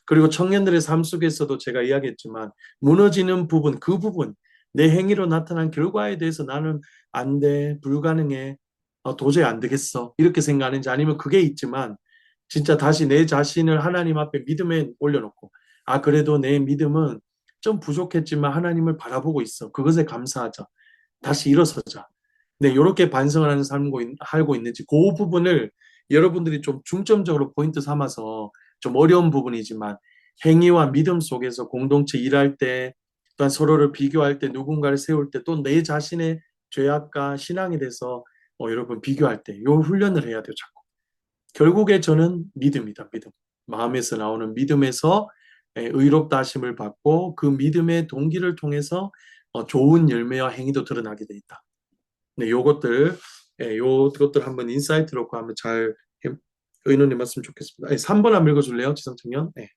그리고 청년들의 삶 속에서도 제가 이야기했지만 무너지는 부분, 그 부분, 내 행위로 나타난 결과에 대해서 나는 안 돼, 불가능해, 도저히 안 되겠어. 이렇게 생각하는지 아니면 그게 있지만 진짜 다시 내 자신을 하나님 앞에 믿음에 올려놓고 그래도 내 믿음은 좀 부족했지만 하나님을 바라보고 있어. 그것에 감사하자. 다시 일어서자. 네, 이렇게 반성을 하는 삶을 하고 있는지 그 부분을 여러분들이 좀 중점적으로 포인트 삼아서 좀 어려운 부분이지만 행위와 믿음 속에서 공동체 일할 때 또한 서로를 비교할 때 누군가를 세울 때 또 내 자신의 죄악과 신앙에 대해서 여러분 비교할 때 요 훈련을 해야 돼요, 자꾸. 결국에 저는 믿음이다, 믿음. 마음에서 나오는 믿음에서 의롭다 하심을 받고 그 믿음의 동기를 통해서 좋은 열매와 행위도 드러나게 돼 있다. 네, 요것들 한번 인사이트로 한번 잘 의논해 봤으면 좋겠습니다. 3번 한번 읽어줄래요, 지성청년? 네.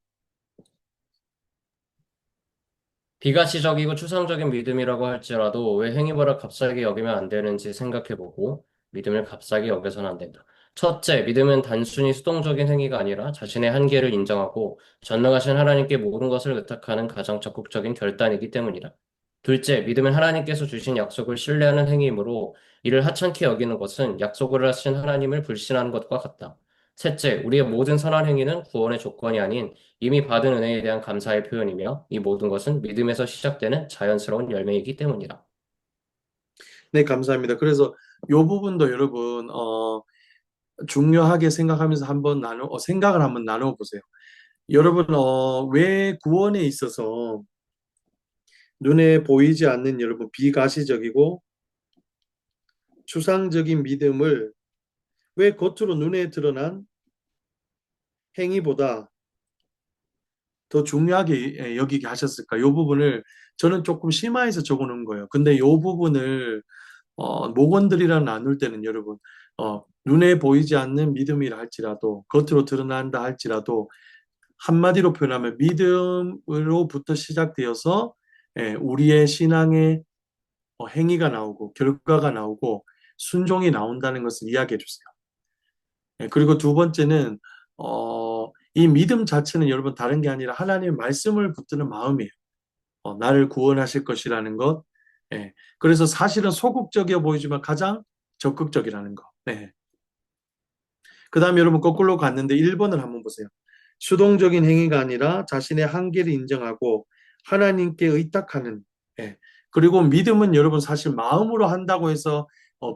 비가시적이고 추상적인 믿음이라고 할지라도 왜 행위보다 값싸게 여기면 안 되는지 생각해보고 믿음을 값싸게 여겨서는 안 된다. 첫째, 믿음은 단순히 수동적인 행위가 아니라 자신의 한계를 인정하고 전능하신 하나님께 모든 것을 의탁하는 가장 적극적인 결단이기 때문이다. 둘째, 믿음은 하나님께서 주신 약속을 신뢰하는 행위이므로 이를 하찮게 여기는 것은 약속을 하신 하나님을 불신하는 것과 같다. 셋째, 우리의 모든 선한 행위는 구원의 조건이 아닌 이미 받은 은혜에 대한 감사의 표현이며 이 모든 것은 믿음에서 시작되는 자연스러운 열매이기 때문이다. 네, 감사합니다. 그래서 요 부분도 여러분 중요하게 생각하면서 생각을 한번 나눠 보세요. 여러분 왜 구원에 있어서 눈에 보이지 않는 여러분 비가시적이고 추상적인 믿음을 왜 겉으로 눈에 드러난 행위보다 더 중요하게 여기게 하셨을까? 이 부분을 저는 조금 심화해서 적어놓은 거예요. 근데 이 부분을 목원들이랑 나눌 때는 여러분 눈에 보이지 않는 믿음이라 할지라도 겉으로 드러난다 할지라도 한마디로 표현하면 믿음으로부터 시작되어서 우리의 신앙의 행위가 나오고 결과가 나오고 순종이 나온다는 것을 이야기해 주세요. 그리고 두 번째는 이 믿음 자체는 여러분 다른 게 아니라 하나님의 말씀을 붙드는 마음이에요. 나를 구원하실 것이라는 것. 그래서 사실은 소극적이어 보이지만 가장 적극적이라는 것. 그 다음에 여러분 거꾸로 갔는데 1번을 한번 보세요. 수동적인 행위가 아니라 자신의 한계를 인정하고 하나님께 의탁하는 그리고 믿음은 여러분 사실 마음으로 한다고 해서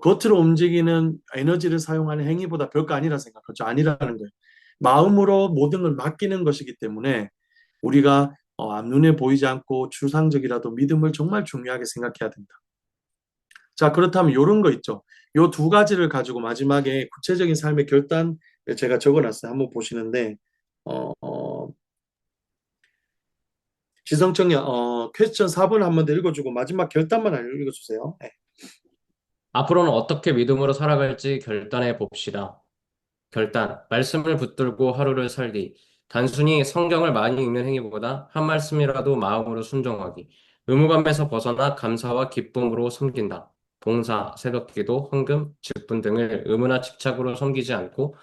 겉으로 움직이는 에너지를 사용하는 행위보다 별거 아니라 생각하죠. 아니라는 거예요. 마음으로 모든 걸 맡기는 것이기 때문에 우리가 앞눈에 보이지 않고 추상적이라도 믿음을 정말 중요하게 생각해야 된다. 자, 그렇다면 이런 거 있죠. 요 두 가지를 가지고 마지막에 구체적인 삶의 결단 제가 적어놨어요. 한번 보시는데 어, 어, 지성청이 퀘스천 4번 한 번 더 읽어주고 마지막 결단만 읽어주세요. 네. 앞으로는 어떻게 믿음으로 살아갈지 결단해 봅시다. 결단, 말씀을 붙들고 하루를 살기. 단순히 성경을 많이 읽는 행위보다 한 말씀이라도 마음으로 순종하기. 의무감에서 벗어나 감사와 기쁨으로 섬긴다. 봉사, 새벽기도, 헌금, 직분 등을 의무나 집착으로 섬기지 않고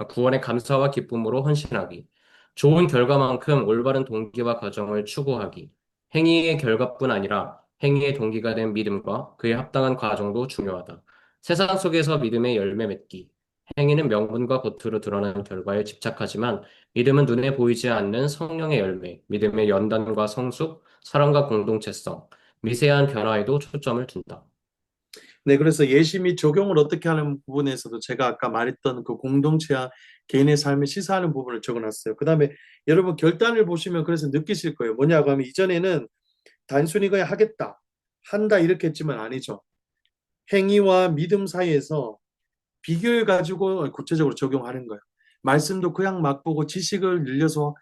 구원의 감사와 기쁨으로 헌신하기. 좋은 결과만큼 올바른 동기와 과정을 추구하기. 행위의 결과뿐 아니라 행위의 동기가 된 믿음과 그에 합당한 과정도 중요하다. 세상 속에서 믿음의 열매 맺기. 행위는 명분과 겉으로 드러나는 결과에 집착하지만 믿음은 눈에 보이지 않는 성령의 열매, 믿음의 연단과 성숙, 사랑과 공동체성, 미세한 변화에도 초점을 둔다. 네, 그래서 예시 및 적용을 어떻게 하는 부분에서도 제가 아까 말했던 그 공동체와 개인의 삶을 시사하는 부분을 적어놨어요. 그 다음에 여러분 결단을 보시면 그래서 느끼실 거예요. 뭐냐고 하면 이전에는 단순히 그냥 하겠다, 한다 이렇게 했지만 아니죠. 행위와 믿음 사이에서 비교해 가지고 구체적으로 적용하는 거예요. 말씀도 그냥 맛보고 지식을 늘려서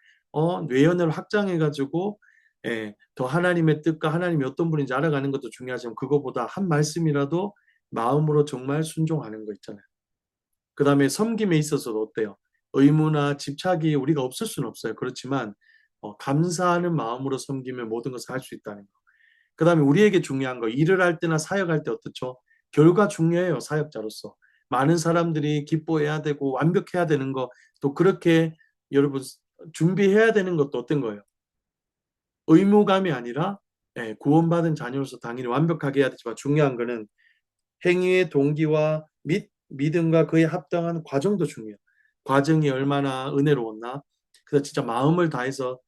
뇌연을 확장해 가지고 더 하나님의 뜻과 하나님이 어떤 분인지 알아가는 것도 중요하지만 그거보다 한 말씀이라도 마음으로 정말 순종하는 거 있잖아요. 그다음에 섬김에 있어서도 어때요? 의무나 집착이 우리가 없을 수는 없어요. 그렇지만 감사하는 마음으로 섬기면 모든 것을 할 수 있다는 거. 그다음에 우리에게 중요한 거 일을 할 때나 사역할 때 어떻죠? 결과 중요해요. 사역자로서. 많은 사람들이 기뻐해야 되고 완벽해야 되는 거 또 그렇게 여러분 준비해야 되는 것도 어떤 거예요? 의무감이 아니라 구원받은 자녀로서 당연히 완벽하게 해야 되지만 중요한 거는 행위의 동기와 믿음과 그에 합당한 과정도 중요해요. 과정이 얼마나 은혜로웠나? 그래서 진짜 마음을 다해서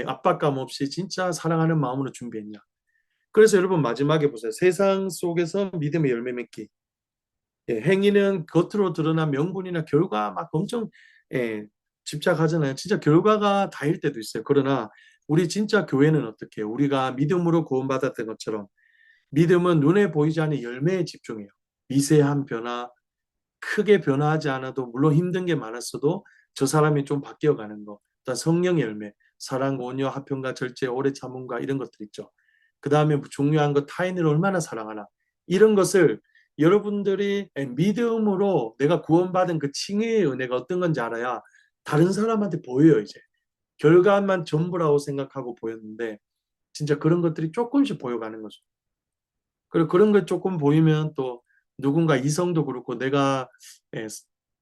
압박감 없이 진짜 사랑하는 마음으로 준비했냐? 그래서 여러분 마지막에 보세요. 세상 속에서 믿음의 열매 맺기. 행위는 겉으로 드러난 명분이나 결과 막 엄청 예, 집착하잖아요. 진짜 결과가 다일 때도 있어요. 그러나 우리 진짜 교회는 어떻게 해요? 우리가 믿음으로 구원받았던 것처럼 믿음은 눈에 보이지 않는 열매에 집중해요. 미세한 변화, 크게 변화하지 않아도 물론 힘든 게 많았어도 저 사람이 좀 바뀌어가는 거. 일단 성령의 열매, 사랑, 온유, 화평과 절제, 오래 참음과 이런 것들 있죠. 그 다음에 중요한 거 타인을 얼마나 사랑하나. 이런 것을 여러분들이 믿음으로 내가 구원받은 그 칭의의 은혜가 어떤 건지 알아야 다른 사람한테 보여요, 이제. 결과만 전부라고 생각하고 보였는데 진짜 그런 것들이 조금씩 보여가는 거죠. 그리고 그런 걸 조금 보이면 또 누군가 이성도 그렇고 내가 예,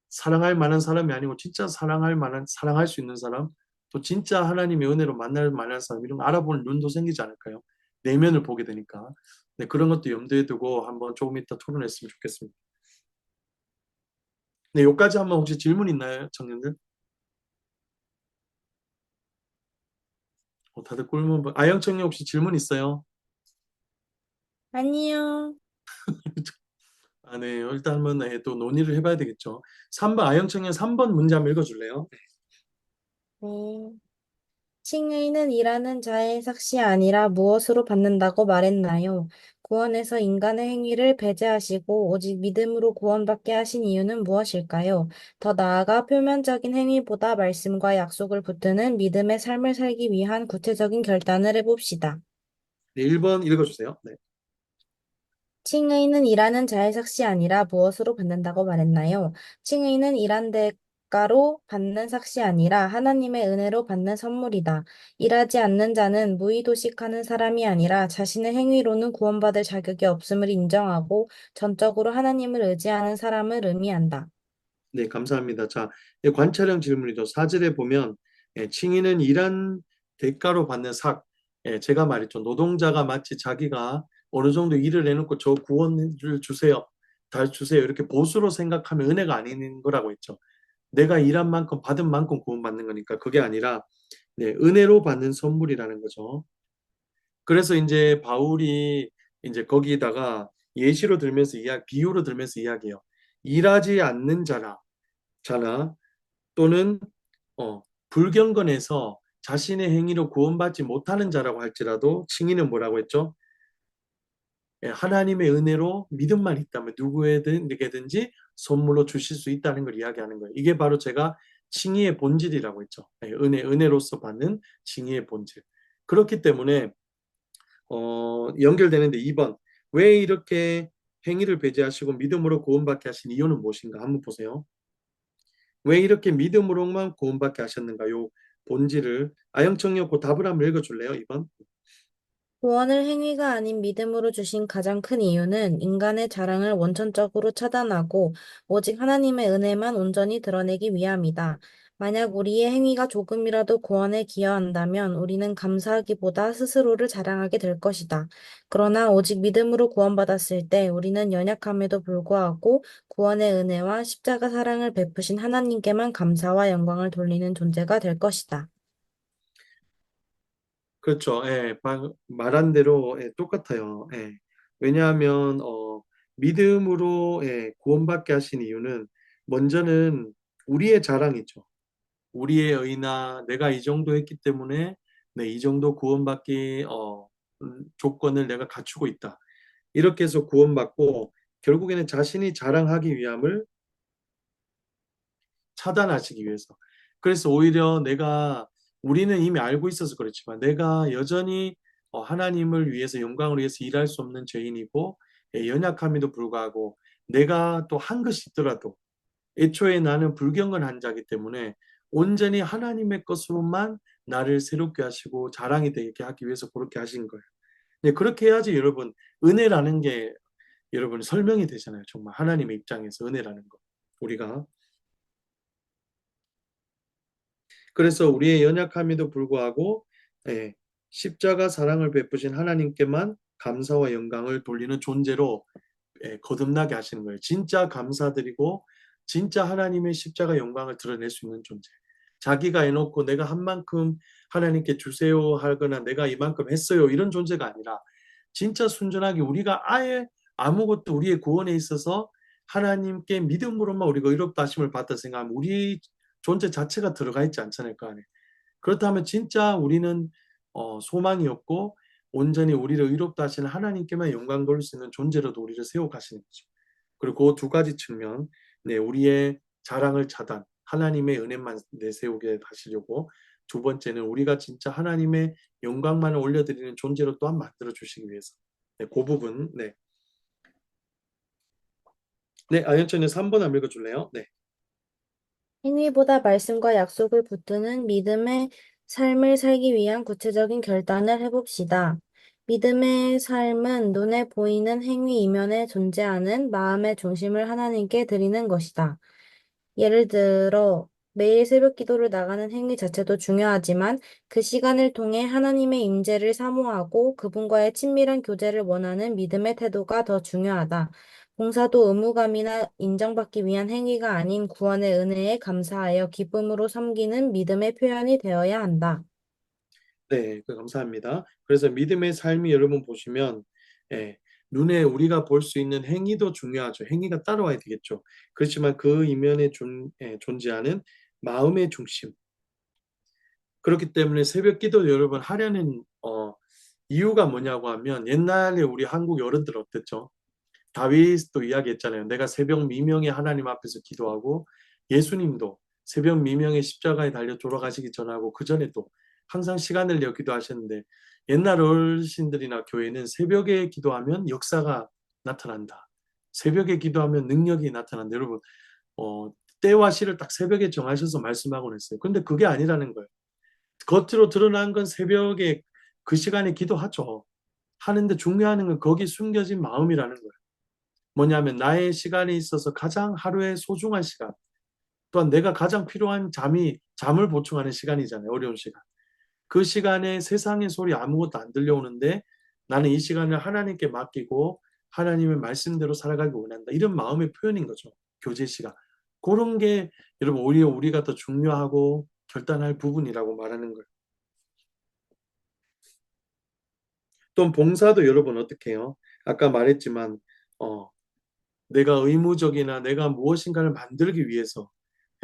사랑할 만한 사람이 아니고 진짜 사랑할 수 있는 사람, 또 진짜 하나님의 은혜로 만날 만한 사람 이런 거 알아보는 눈도 생기지 않을까요? 내면을 보게 되니까. 네, 그런 것도 염두에 두고 한번 조금 이따 토론했으면 좋겠습니다. 네, 여기까지 한번 혹시 질문 있나요, 청년들? 다들 꿀문 아영 청년 혹시 질문 있어요? 아니요. 아, 네. 일단 한번 또 논의를 해봐야 되겠죠. 3번 아영 청년 3번 문제 한번 읽어줄래요? 네. 칭의는 일하는 자의 삭시 아니라 무엇으로 받는다고 말했나요? 구원에서 인간의 행위를 배제하시고 오직 믿음으로 구원받게 하신 이유는 무엇일까요? 더 나아가 표면적인 행위보다 말씀과 약속을 붙드는 믿음의 삶을 살기 위한 구체적인 결단을 해봅시다. 네, 1번 읽어주세요. 네. 칭의는 일하는 자의 삭시 아니라 무엇으로 받는다고 말했나요? 칭의는 일한 대가로 받는 삭시 아니라 하나님의 은혜로 받는 선물이다. 일하지 않는 자는 무의도식하는 사람이 아니라 자신의 행위로는 구원받을 자격이 없음을 인정하고 전적으로 하나님을 의지하는 사람을 의미한다. 네, 감사합니다. 자, 관찰형 질문이죠. 사절에 보면 칭의는 일한 대가로 받는 삭. 제가 말했죠. 노동자가 마치 자기가 어느 정도 일을 해놓고 저 구원을 주세요. 다 주세요. 이렇게 보수로 생각하면 은혜가 아닌 거라고 했죠. 내가 일한 만큼 받은 만큼 구원받는 거니까 그게 아니라 네, 은혜로 받는 선물이라는 거죠. 그래서 이제 바울이 이제 거기다가 예시로 들면서 비유로 들면서 이야기해요. 일하지 않는 자나 또는 불경건해서 자신의 행위로 구원받지 못하는 자라고 할지라도 칭의는 뭐라고 했죠? 예, 하나님의 은혜로 믿음만 있다면 누구에게든지 선물로 주실 수 있다는 걸 이야기하는 거예요. 이게 바로 제가 칭의의 본질이라고 했죠. 예, 은혜로서 받는 칭의의 본질. 그렇기 때문에 연결되는데 2번 왜 이렇게 행위를 배제하시고 믿음으로 구원받게 하신 이유는 무엇인가? 한번 보세요. 왜 이렇게 믿음으로만 구원받게 하셨는가? 요 본질을 아영청이었고 답을 한번 읽어줄래요? 2번. 구원을 행위가 아닌 믿음으로 주신 가장 큰 이유는 인간의 자랑을 원천적으로 차단하고 오직 하나님의 은혜만 온전히 드러내기 위함이다. 만약 우리의 행위가 조금이라도 구원에 기여한다면 우리는 감사하기보다 스스로를 자랑하게 될 것이다. 그러나 오직 믿음으로 구원받았을 때 우리는 연약함에도 불구하고 구원의 은혜와 십자가 사랑을 베푸신 하나님께만 감사와 영광을 돌리는 존재가 될 것이다. 그렇죠. 예, 말한 대로 예, 똑같아요. 예. 왜냐하면 믿음으로 예, 구원받게 하신 이유는 먼저는 우리의 자랑이죠. 우리의 의나 내가 이 정도 했기 때문에 이 정도 구원받기 조건을 내가 갖추고 있다. 이렇게 해서 구원받고 결국에는 자신이 자랑하기 위함을 차단하시기 위해서. 그래서 오히려 우리는 이미 알고 있어서 그렇지만 내가 여전히 하나님을 위해서 영광을 위해서 일할 수 없는 죄인이고 예, 연약함에도 불구하고 내가 또 한 것이 있더라도 애초에 나는 불경건한 자이기 때문에 온전히 하나님의 것으로만 나를 새롭게 하시고 자랑이 되게 하기 위해서 그렇게 하신 거예요. 네, 그렇게 해야지 여러분 은혜라는 게 여러분 설명이 되잖아요. 정말 하나님의 입장에서 은혜라는 거. 우리가 그래서 우리의 연약함에도 불구하고 예, 십자가 사랑을 베푸신 하나님께만 감사와 영광을 돌리는 존재로 예, 거듭나게 하시는 거예요. 진짜 감사드리고 진짜 하나님의 십자가 영광을 드러낼 수 있는 존재. 자기가 해놓고 내가 한 만큼 하나님께 주세요 하거나 내가 이만큼 했어요 이런 존재가 아니라 진짜 순전하게 우리가 아예 아무것도 우리의 구원에 있어서 하나님께 믿음으로만 우리가 의롭다 하심을 받다 생각하면 우리 존재 자체가 들어가 있지 않잖아요, 그 안에. 그렇다면 진짜 우리는 소망이 없고 온전히 우리를 의롭다 하시는 하나님께만 영광 돌릴 수 있는 존재로도 우리를 세워 가시는 거죠. 그리고 그 두 가지 측면, 네, 우리의 자랑을 차단, 하나님의 은혜만 내세우게 하시려고 두 번째는 우리가 진짜 하나님의 영광만을 올려드리는 존재로 또한 만들어 주시기 위해서. 네, 그 부분, 네. 네, 아연천님 3번 한번 읽어줄래요? 네. 행위보다 말씀과 약속을 붙드는 믿음의 삶을 살기 위한 구체적인 결단을 해봅시다. 믿음의 삶은 눈에 보이는 행위 이면에 존재하는 마음의 중심을 하나님께 드리는 것이다. 예를 들어, 매일 새벽 기도를 나가는 행위 자체도 중요하지만 그 시간을 통해 하나님의 임재를 사모하고 그분과의 친밀한 교제를 원하는 믿음의 태도가 더 중요하다. 봉사도 의무감이나 인정받기 위한 행위가 아닌 구원의 은혜에 감사하여 기쁨으로 섬기는 믿음의 표현이 되어야 한다. 네, 감사합니다. 그래서 믿음의 삶이 여러분 보시면 예, 눈에 우리가 볼 수 있는 행위도 중요하죠. 행위가 따라와야 되겠죠. 그렇지만 그 이면에 존재하는 마음의 중심. 그렇기 때문에 새벽 기도 여러분 하려는 이유가 뭐냐고 하면 옛날에 우리 한국 어른들 어땠죠? 다윗도 이야기했잖아요. 내가 새벽 미명에 하나님 앞에서 기도하고 예수님도 새벽 미명에 십자가에 달려 돌아가시기 전하고 그 전에도 항상 시간을 내어 기도하셨는데 옛날 어르신들이나 교회는 새벽에 기도하면 역사가 나타난다. 새벽에 기도하면 능력이 나타난다. 여러분 때와 시를 딱 새벽에 정하셔서 말씀하곤 했어요. 근데 그게 아니라는 거예요. 겉으로 드러난 건 새벽에 그 시간에 기도하죠. 하는데 중요한 건 거기 숨겨진 마음이라는 거예요. 뭐냐면 나의 시간에 있어서 가장 하루의 소중한 시간, 또한 내가 가장 필요한 잠을 보충하는 시간이잖아요. 어려운 시간. 그 시간에 세상의 소리 아무것도 안 들려오는데 나는 이 시간을 하나님께 맡기고 하나님의 말씀대로 살아가기 원한다. 이런 마음의 표현인 거죠. 교제 시간. 그런 게 여러분 오히려 우리가 더 중요하고 결단할 부분이라고 말하는 거예요. 또 봉사도 여러분 어떻게 해요? 아까 말했지만 어, 내가 의무적이나 내가 무엇인가를 만들기 위해서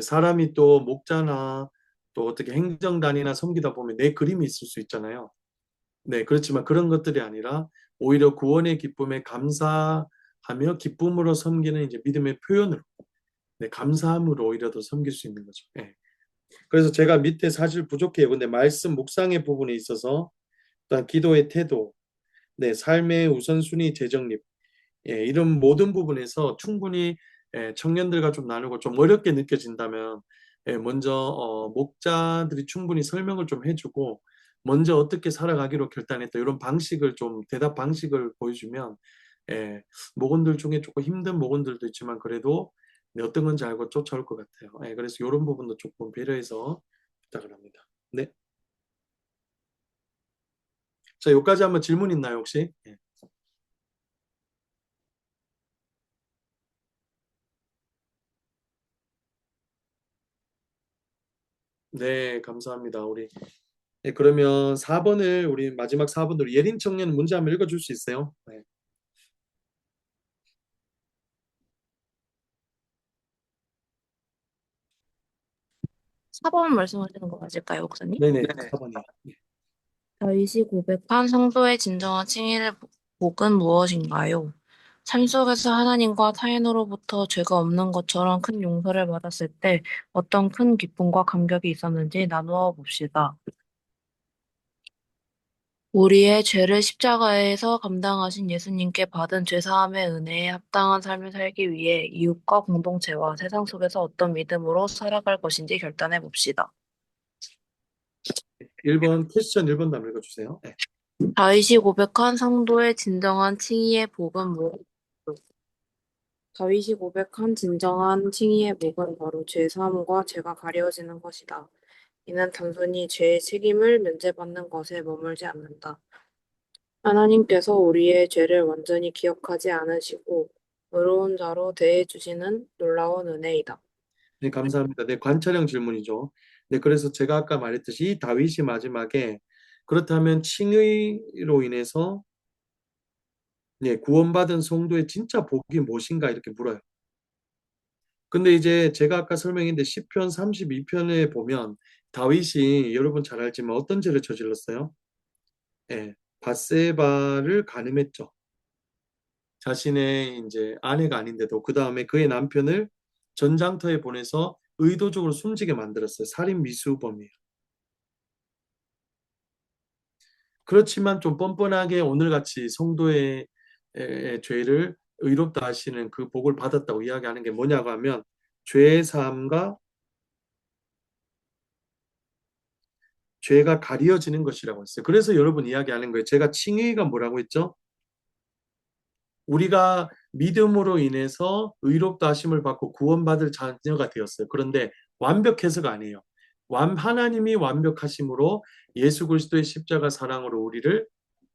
사람이 또 목자나 또 어떻게 행정단이나 섬기다 보면 내 그림이 있을 수 있잖아요. 네, 그렇지만 그런 것들이 아니라 오히려 구원의 기쁨에 감사하며 기쁨으로 섬기는 이제 믿음의 표현으로, 네, 감사함으로 오히려 더 섬길 수 있는 거죠. 네. 그래서 제가 밑에 사실 부족해요. 근데 말씀 묵상의 부분에 있어서 또한 기도의 태도, 네, 삶의 우선순위 재정립, 예, 이런 모든 부분에서 충분히 청년들과 좀 나누고 좀 어렵게 느껴진다면 먼저 목자들이 충분히 설명을 좀 해주고 먼저 어떻게 살아가기로 결단했다 이런 방식을 좀 대답 방식을 보여주면 예, 목원들 중에 조금 힘든 목원들도 있지만 그래도 네, 어떤 건지 알고 쫓아올 것 같아요. 예, 그래서 이런 부분도 조금 배려해서 부탁을 합니다. 네, 자 여기까지 한번 질문 있나요 혹시? 예. 네, 감사합니다. 우리 네, 그러면 4번을 우리 마지막 4번으로 예린 청년 문제 한번 읽어줄 수 있어요? 네. 4번 말씀하시는 거 맞을까요, 목사님? 네네, 4번이요. 다윗이 고백한 성도의 진정한 칭의의 복은 무엇인가요? 삶 속에서 하나님과 타인으로부터 죄가 없는 것처럼 큰 용서를 받았을 때 어떤 큰 기쁨과 감격이 있었는지 나누어 봅시다. 우리의 죄를 십자가에서 감당하신 예수님께 받은 죄사함의 은혜에 합당한 삶을 살기 위해 이웃과 공동체와 세상 속에서 어떤 믿음으로 살아갈 것인지 결단해 봅시다. 1번 퀘스천 1번도 한번 읽어주세요. 네. 다윗이 고백한 성도의 진정한 칭의의 복은 무엇일까요? 다윗이 고백한 진정한 칭의의 복은 바로 죄 사함과 죄가 가려지는 것이다. 이는 단순히 죄의 책임을 면제받는 것에 머물지 않는다. 하나님께서 우리의 죄를 완전히 기억하지 않으시고 의로운 자로 대해 주시는 놀라운 은혜이다. 네, 감사합니다. 네, 관찰형 질문이죠. 네, 그래서 제가 아까 말했듯이 이 다윗이 마지막에 그렇다면 칭의로 인해서 네, 구원받은 성도의 진짜 복이 무엇인가 이렇게 물어요. 근데 이제 제가 아까 설명했는데 시편 32편에 보면 다윗이 여러분 잘 알지만 어떤 죄를 저질렀어요? 예, 밧세바를 간음했죠. 자신의 이제 아내가 아닌데도 그 다음에 그의 남편을 전장터에 보내서 의도적으로 숨지게 만들었어요. 살인 미수범이에요. 그렇지만 좀 뻔뻔하게 오늘같이 성도의 죄를 의롭다 하시는 그 복을 받았다고 이야기하는 게 뭐냐고 하면 죄의 사함과 죄가 가려지는 것이라고 했어요. 그래서 여러분 이야기하는 거예요. 제가 칭의가 뭐라고 했죠? 우리가 믿음으로 인해서 의롭다 하심을 받고 구원받을 자녀가 되었어요. 그런데 완벽해서가 아니에요. 하나님이 완벽하심으로 예수 그리스도의 십자가 사랑으로 우리를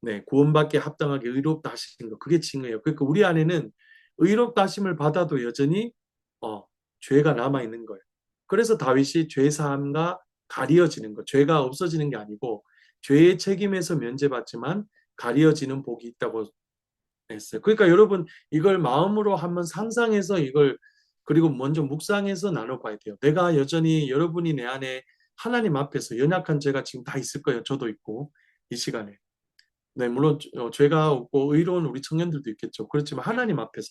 네, 구원받게 합당하게 의롭다 하신 거. 그게 칭의예요. 그러니까 우리 안에는 의롭다 하심을 받아도 여전히 어, 죄가 남아 있는 거예요. 그래서 다윗이 죄 사함과 가려지는 거. 죄가 없어지는 게 아니고 죄의 책임에서 면제받지만 가려지는 복이 있다고 했어요. 그러니까 여러분 이걸 마음으로 한번 상상해서 이걸 그리고 먼저 묵상해서 나눠봐야 돼요. 내가 여전히 여러분이 내 안에 하나님 앞에서 연약한 죄가 지금 다 있을 거예요. 저도 있고 이 시간에. 네, 물론 죄가 없고 의로운 우리 청년들도 있겠죠. 그렇지만 하나님 앞에서.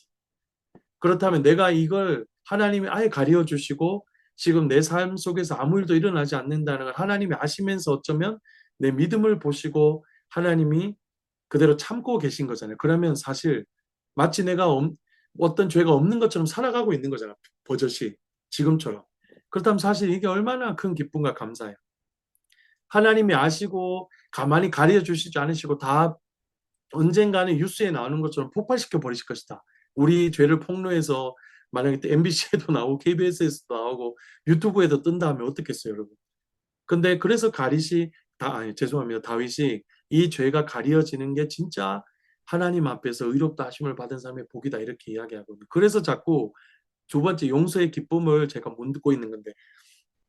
그렇다면 내가 이걸 하나님이 아예 가려 주시고 지금 내 삶 속에서 아무 일도 일어나지 않는다는 걸 하나님이 아시면서 어쩌면 내 믿음을 보시고 하나님이 그대로 참고 계신 거잖아요. 그러면 사실 마치 내가 어떤 죄가 없는 것처럼 살아가고 있는 거잖아요. 버젓이 지금처럼. 그렇다면 사실 이게 얼마나 큰 기쁨과 감사예요. 하나님이 아시고 가만히 가려 주시지 않으시고 다 언젠가는 뉴스에 나오는 것처럼 폭발시켜 버리실 것이다. 우리 죄를 폭로해서 만약에 MBC에도 나오고 KBS에서도 나오고 유튜브에도 뜬다 하면 어떻겠어요, 여러분? 근데 그래서 아니, 죄송합니다. 다윗이 이 죄가 가려지는 게 진짜 하나님 앞에서 의롭다 하심을 받은 사람의 복이다 이렇게 이야기하거든요. 그래서 자꾸 두 번째 용서의 기쁨을 제가 못 듣고 있는 건데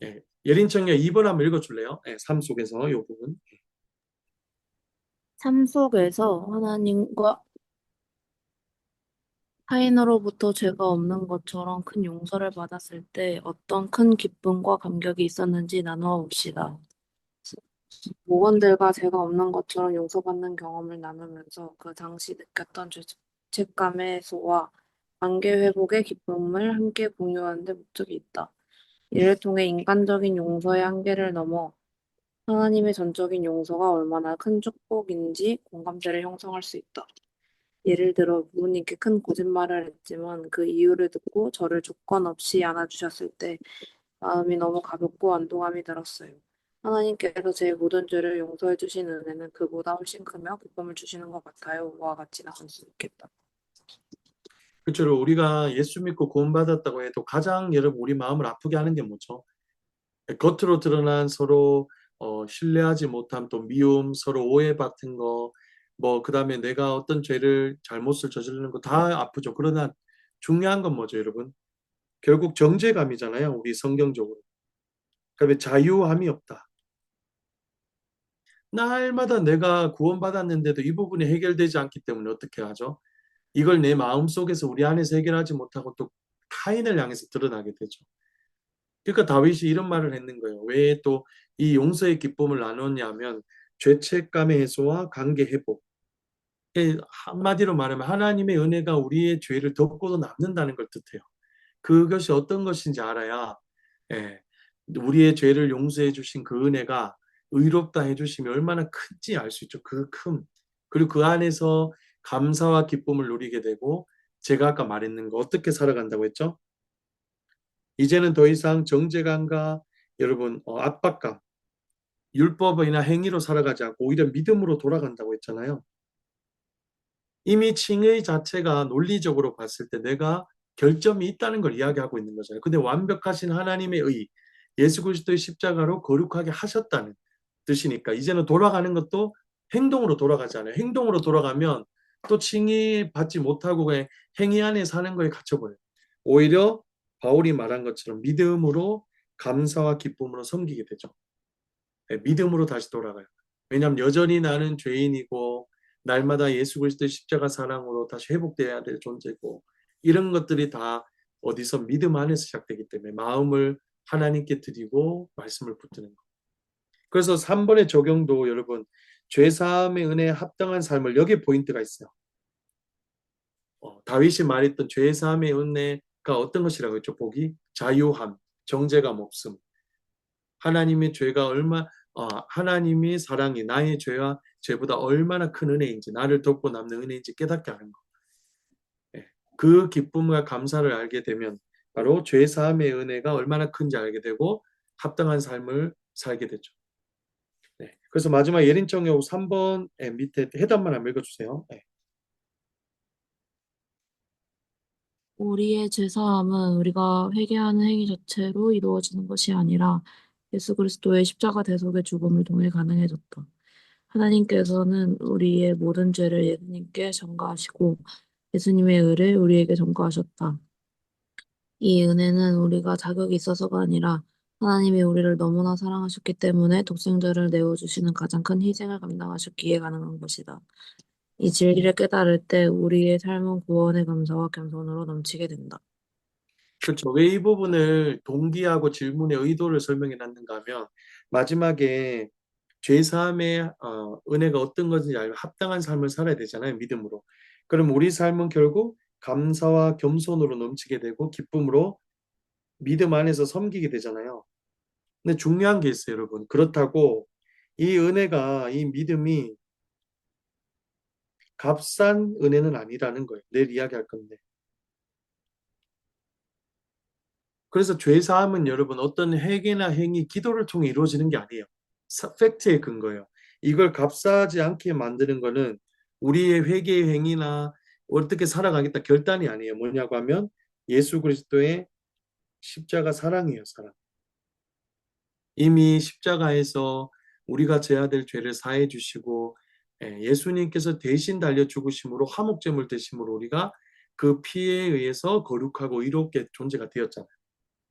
예, 예린청년 2번 한번 읽어줄래요? 예, 삶 속에서 이 부분. 삶 속에서 하나님과 타인으로부터 죄가 없는 것처럼 큰 용서를 받았을 때 어떤 큰 기쁨과 감격이 있었는지 나누어 봅시다. 모건들과 죄가 없는 것처럼 용서받는 경험을 나누면서 그 당시 느꼈던 죄책감의 해소와 관계 회복의 기쁨을 함께 공유하는 데 목적이 있다. 이를 통해 인간적인 용서의 한계를 넘어 하나님의 전적인 용서가 얼마나 큰 축복인지 공감대를 형성할 수 있다. 예를 들어 부모님께 큰 거짓말을 했지만 그 이유를 듣고 저를 조건 없이 안아주셨을 때 마음이 너무 가볍고 안도감이 들었어요. 하나님께서 제 모든 죄를 용서해 주신 은혜는 그보다 훨씬 크며 기쁨을 주시는 것 같아요. 와 같이 나눌 수 있겠다. 그렇죠. 우리가 예수 믿고 구원받았다고 해도 가장 여러분 우리 마음을 아프게 하는 게 뭐죠? 겉으로 드러난 서로 신뢰하지 못함, 또 미움, 서로 오해받은 거, 뭐 그다음에 내가 어떤 죄를 잘못을 저지르는 거 다 아프죠. 그러나 중요한 건 뭐죠, 여러분? 결국 정죄감이잖아요. 우리 성경적으로. 그다음에 자유함이 없다. 날마다 내가 구원받았는데도 이 부분이 해결되지 않기 때문에 어떻게 하죠? 이걸 내 마음속에서 우리 안에서 해결하지 못하고 또 타인을 향해서 드러나게 되죠. 그러니까 다윗이 이런 말을 했는 거예요. 왜 또 이 용서의 기쁨을 나눴냐면 죄책감의 해소와 관계 회복. 한마디로 말하면 하나님의 은혜가 우리의 죄를 덮고도 남는다는 걸 뜻해요. 그것이 어떤 것인지 알아야 예, 우리의 죄를 용서해 주신 그 은혜가 의롭다 해주심이 얼마나 큰지 알 수 있죠. 그 큼. 그리고 그 안에서 감사와 기쁨을 누리게 되고 제가 아까 말했는 거 어떻게 살아간다고 했죠? 이제는 더 이상 정죄감과 여러분 압박감, 율법이나 행위로 살아가지 않고 오히려 믿음으로 돌아간다고 했잖아요. 이미 칭의 자체가 논리적으로 봤을 때 내가 결점이 있다는 걸 이야기하고 있는 거잖아요. 근데 완벽하신 하나님의 의, 예수 그리스도의 십자가로 거룩하게 하셨다는 뜻이니까 이제는 돌아가는 것도 행동으로 돌아가잖아요. 행동으로 돌아가면 또 칭의 받지 못하고 그냥 행위 안에 사는 거에 갇혀버려요. 오히려 바울이 말한 것처럼 믿음으로 감사와 기쁨으로 섬기게 되죠. 네, 믿음으로 다시 돌아가요. 왜냐하면 여전히 나는 죄인이고 날마다 예수 그리스도의 십자가 사랑으로 다시 회복돼야 될 존재고 이런 것들이 다 어디서 믿음 안에서 시작되기 때문에 마음을 하나님께 드리고 말씀을 붙드는 거. 그래서 3번의 적용도 여러분 죄사함의 은혜에 합당한 삶을 여기에 포인트가 있어요. 다윗이 말했던 죄사함의 은혜가 어떤 것이라고 했죠? 보기 자유함, 정죄감 없음. 하나님의 죄가 하나님의 사랑이 나의 죄보다 얼마나 큰 은혜인지, 나를 덮고 남는 은혜인지 깨닫게 하는 거. 예. 그 기쁨과 감사를 알게 되면 바로 죄 사함의 은혜가 얼마나 큰지 알게 되고 합당한 삶을 살게 되죠. 네. 그래서 마지막 예린청요 3번 밑에 해답만 한번 읽어주세요. 네. 우리의 제사함은 우리가 회개하는 행위 자체로 이루어지는 것이 아니라 예수 그리스도의 십자가 대속의 죽음을 통해 가능해졌다. 하나님께서는 우리의 모든 죄를 예수님께 전가하시고 예수님의 의를 우리에게 전가하셨다. 이 은혜는 우리가 자격이 있어서가 아니라 하나님이 우리를 너무나 사랑하셨기 때문에 독생자를 내어주시는 가장 큰 희생을 감당하셨기에 가능한 것이다. 이 진리를 깨달을 때 우리의 삶은 구원의 감사와 겸손으로 넘치게 된다. 그렇죠. 왜 이 부분을 동기하고 질문의 의도를 설명해 놨는가 하면 마지막에 죄사함의 은혜가 어떤 것인지 알고 합당한 삶을 살아야 되잖아요. 믿음으로. 그럼 우리 삶은 결국 감사와 겸손으로 넘치게 되고 기쁨으로 믿음 안에서 섬기게 되잖아요. 근데 중요한 게 있어요, 여러분. 그렇다고 이 은혜가 이 믿음이 값싼 은혜는 아니라는 거예요. 내일 이야기할 건데. 그래서 죄사함은 여러분 어떤 회개나 행위, 기도를 통해 이루어지는 게 아니에요. 팩트에 근거예요. 이걸 값싸지 않게 만드는 거는 우리의 회개의 행위나 어떻게 살아가겠다 결단이 아니에요. 뭐냐고 하면 예수 그리스도의 십자가 사랑이에요, 사랑. 이미 십자가에서 우리가 져야 될 죄를 사해 주시고 예수님께서 대신 달려 죽으심으로 화목제물 되심으로 우리가 그 피에 의해서 거룩하고 의롭게 존재가 되었잖아요.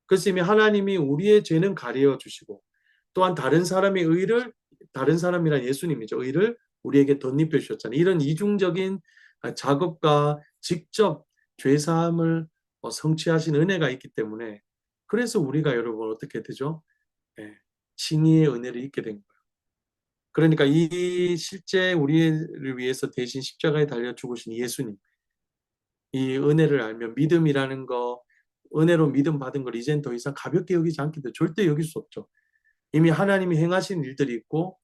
그래서 이미 하나님이 우리의 죄는 가려 주시고 또한 다른 사람의 의를 다른 사람이란 예수님이죠. 의를 우리에게 덧입혀 주셨잖아요. 이런 이중적인 작업과 직접 죄사함을 성취하신 은혜가 있기 때문에 그래서 우리가 여러분 어떻게 되죠? 예, 칭의의 은혜를 입게 된 거예요. 그러니까 이 실제 우리를 위해서 대신 십자가에 달려 죽으신 예수님, 이 은혜를 알면 믿음이라는 거, 은혜로 믿음 받은 걸 이젠 더 이상 가볍게 여기지 않기 때문에 절대 여길 수 없죠. 이미 하나님이 행하신 일들이 있고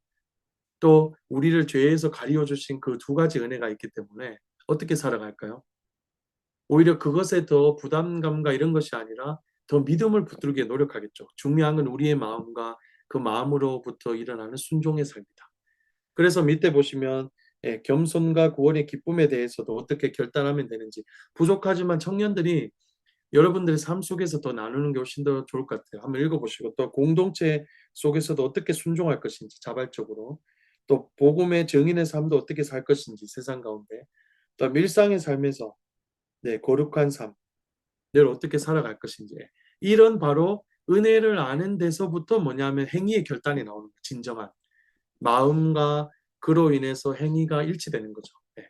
또 우리를 죄에서 가리워 주신 그 두 가지 은혜가 있기 때문에 어떻게 살아갈까요? 오히려 그것에 더 부담감과 이런 것이 아니라 더 믿음을 붙들게 노력하겠죠. 중요한 건 우리의 마음과 그 마음으로부터 일어나는 순종의 삶이다. 그래서 밑에 보시면 겸손과 구원의 기쁨에 대해서도 어떻게 결단하면 되는지 부족하지만 청년들이 여러분들의 삶 속에서 더 나누는 게 훨씬 더 좋을 것 같아요. 한번 읽어보시고 또 공동체 속에서도 어떻게 순종할 것인지 자발적으로 또 복음의 증인의 삶도 어떻게 살 것인지 세상 가운데 또 밀상의 삶에서 거룩한 삶 늘 어떻게 살아갈 것인지 이런 바로 은혜를 아는 데서부터 뭐냐면 행위의 결단이 나오는 거예요. 진정한 마음과 그로 인해서 행위가 일치되는 거죠. 네.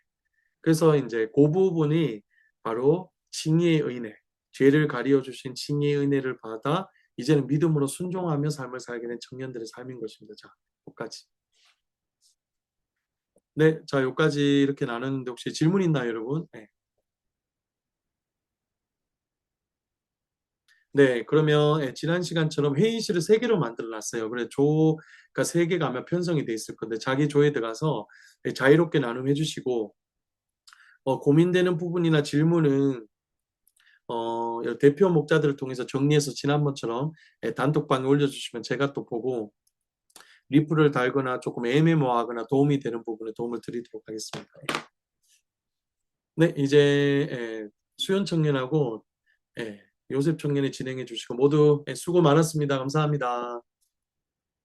그래서 이제 그 부분이 바로 칭의의 은혜, 죄를 가리워 주신 칭의의 은혜를 받아 이제는 믿음으로 순종하며 삶을 살게 된 청년들의 삶인 것입니다. 자, 여기까지. 네, 자, 여기까지 이렇게 나눴는데 혹시 질문 있나요, 여러분? 네. 네, 그러면 지난 시간처럼 회의실을 3개로 만들어 놨어요. 그래, 조가 3개가 아마 편성이 돼 있을 건데 자기 조에 들어가서 자유롭게 나눔해 주시고 고민되는 부분이나 질문은 대표 목자들을 통해서 정리해서 지난번처럼 단톡방에 올려주시면 제가 또 보고 리플을 달거나 조금 애매모호하거나 도움이 되는 부분에 도움을 드리도록 하겠습니다. 네, 이제 수연 청년하고 요셉 청년이 진행해 주시고 모두 수고 많았습니다. 감사합니다.